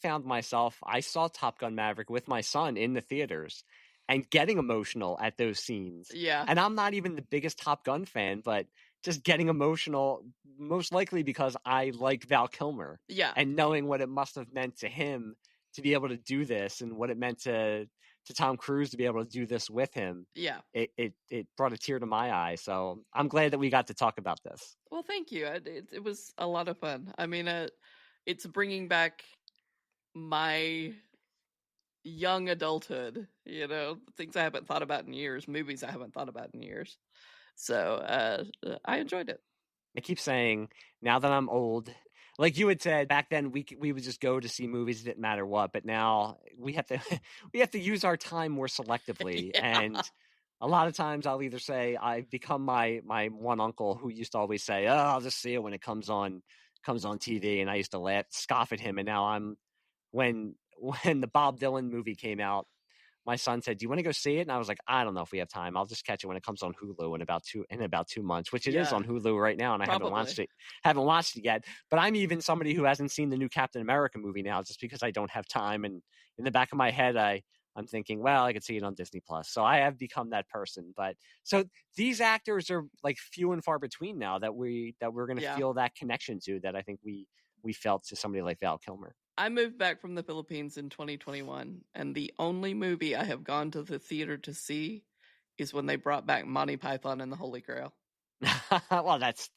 found myself, I saw Top Gun Maverick with my son in the theaters and getting emotional at those scenes. Yeah. And I'm not even the biggest Top Gun fan, but just getting emotional, most likely because I like Val Kilmer. Yeah. And knowing what it must have meant to him to be able to do this and what it meant to Tom Cruise to be able to do this with him. Yeah. It brought a tear to my eye. So I'm glad that we got to talk about this. Well, thank you. It was a lot of fun. I mean, it's bringing back my young adulthood, things I haven't thought about in years, movies I haven't thought about in years. So I enjoyed it. I keep saying, now that I'm old, like you had said back then, we would just go to see movies, it didn't matter what. But now we have to use our time more selectively. Yeah. And a lot of times I'll either say I've become my one uncle who used to always say, oh, I'll just see it when it comes on TV. And I used to scoff at him. And now when the Bob Dylan movie came out, my son said, do you want to go see it? And I was like, I don't know if we have time. I'll just catch it when it comes on Hulu in about 2 months, which it is on Hulu right now. And I haven't watched it yet. But I'm even somebody who hasn't seen the new Captain America movie now, just because I don't have time. And in the back of my head, I'm thinking, well, I could see it on Disney Plus. So I have become that person. But so these actors are like few and far between now that we're going to feel that connection to, that I think we felt to somebody like Val Kilmer. I moved back from the Philippines in 2021, and the only movie I have gone to the theater to see is when they brought back Monty Python and the Holy Grail. Well, that's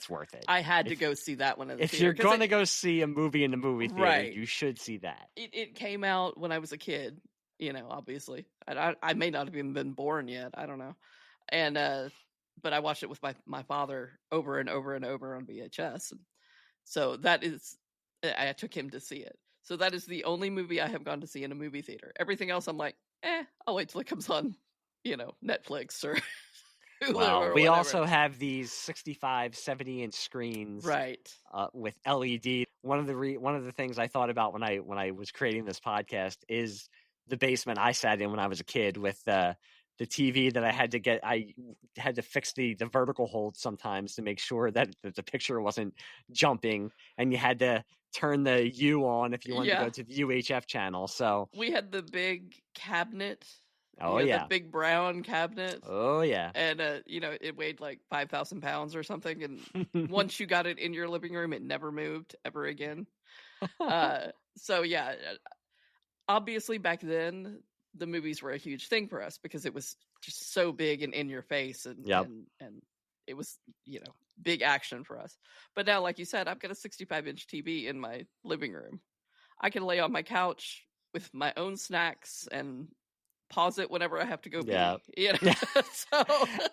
worth it. I had to go see that one in the theater. If you're going to go see a movie in the movie theater, right, you should see that. It came out when I was a kid, obviously. I may not have even been born yet. I don't know. And but I watched it with my father over and over and over on VHS. So I took him to see it. So that is the only movie I have gone to see in a movie theater. Everything else I'm like, I'll wait till it comes on, Netflix or Hulu or we whatever. also have these 65, 70-inch screens, right, with LED. One of the things I thought about when I was creating this podcast is the basement I sat in when I was a kid with the TV that I had to get. I had to fix the vertical hold sometimes to make sure that the picture wasn't jumping, and you had to turn the U on if you wanted to go to the UHF channel. So we had the big cabinet. Oh yeah, the big brown cabinet. Oh yeah, and it weighed like 5,000 pounds or something. And once you got it in your living room, it never moved ever again. So yeah, obviously back then the movies were a huge thing for us because it was just so big and in your face, and it was big action for us. But now, like you said, I've got a 65-inch TV in my living room. I can lay on my couch with my own snacks and pause it whenever I have to go pee. So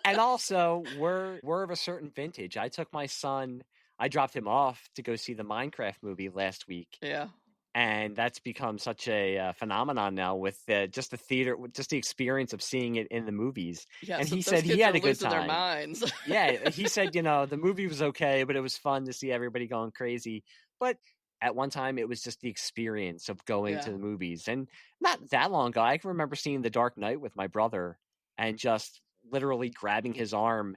and also we're of a certain vintage. I took my son, I dropped him off to go see the Minecraft movie last week. Yeah. And that's become such a phenomenon now with just the theater, just the experience of seeing it in the movies. Yeah, and so he said he had a good time. Their minds. Yeah, he said, the movie was okay, but it was fun to see everybody going crazy. But at one time, it was just the experience of going to the movies. And not that long ago, I can remember seeing The Dark Knight with my brother and just literally grabbing his arm.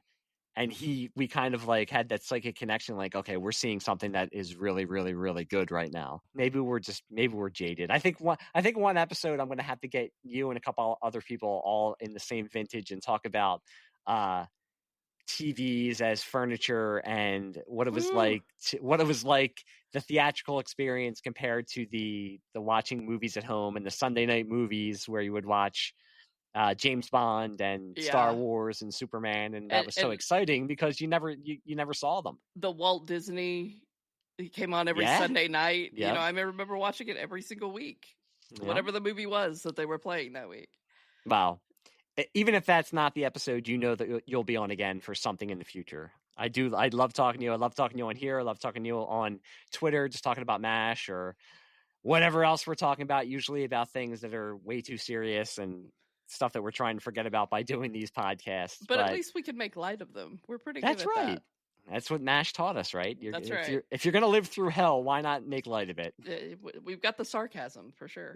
And we kind of like had that psychic connection, like, okay, we're seeing something that is really, really, really good right now. Maybe we're jaded. I think one episode I'm going to have to get you and a couple other people all in the same vintage and talk about TVs as furniture and what it was like, the theatrical experience compared to the watching movies at home and the Sunday night movies where you would watch James Bond and Star Wars and Superman, and that was so exciting because you never saw them. The Walt Disney came on every Sunday night. Yep. I remember watching it every single week, whatever the movie was that they were playing that week. Wow. Even if that's not the episode, that you'll be on again for something in the future. I love talking to you. I love talking to you on here. I love talking to you on Twitter, just talking about MASH or whatever else we're talking about, usually about things that are way too serious and stuff that we're trying to forget about by doing these podcasts. But at least we can make light of them. We're pretty good that's at right. that. That's what MASH taught us, right? That's right. If you're going to live through hell, why not make light of it? We've got the sarcasm for sure.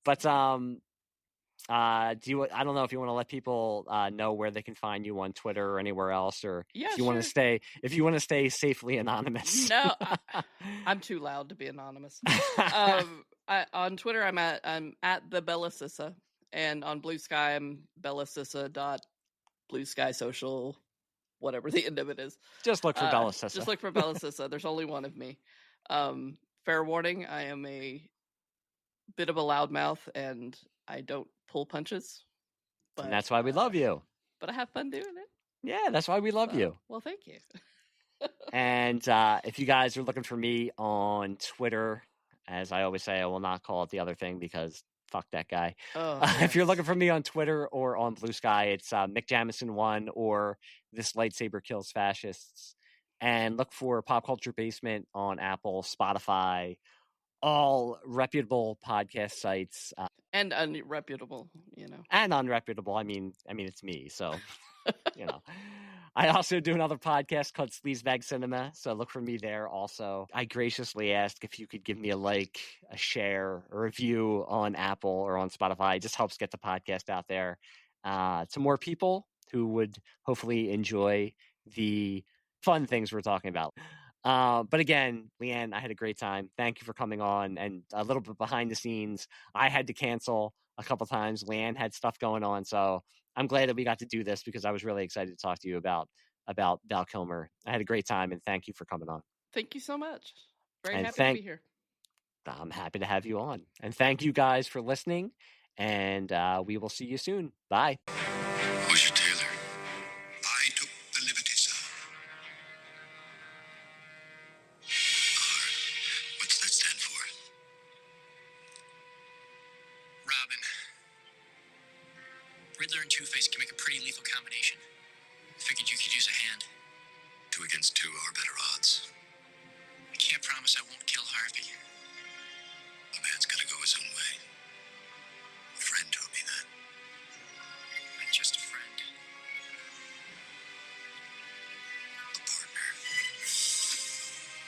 But do you? I don't know if you want to let people know where they can find you on Twitter or anywhere else, or if you want to stay safely anonymous. No, I'm too loud to be anonymous. On Twitter, I'm at the Bella Sissa, and on Blue Sky, I'm bellasissa.blueskysocial, whatever the end of it is. Just look for Bella Sissa. Just look for Bella Sissa. There's only one of me. Fair warning, I am a bit of a loudmouth, and I don't pull punches. But, and that's why we love you. But I have fun doing it. Yeah, that's why we love you. Well, thank you. And if you guys are looking for me on Twitter, as I always say, I will not call it the other thing because fuck that guy. Oh, yes. If you're looking for me on Twitter or on Blue Sky, it's Mick Jamison1 or This Lightsaber Kills Fascists. And look for Pop Culture Basement on Apple, Spotify, all reputable podcast sites. And unreputable, And unreputable. I mean, it's me, so, I also do another podcast called Sleazebag Cinema, so look for me there also. I graciously ask if you could give me a like, a share, a review on Apple or on Spotify. It just helps get the podcast out there to more people who would hopefully enjoy the fun things we're talking about. But again, Leanne, I had a great time. Thank you for coming on. And a little bit behind the scenes, I had to cancel a couple times. Leanne had stuff going on, so I'm glad that we got to do this because I was really excited to talk to you about Val Kilmer. I had a great time, and thank you for coming on. Thank you so much. Very happy to be here. I'm happy to have you on. And thank you guys for listening, and we will see you soon. Bye. Who's your tailor? I took the liberty, sir. What's that stand for? Robin. Riddler and Two-Face can make a pretty lethal combination. Figured you could use a hand. 2 against 2 are better odds. I can't promise I won't kill Harvey. A man's gotta go his own way.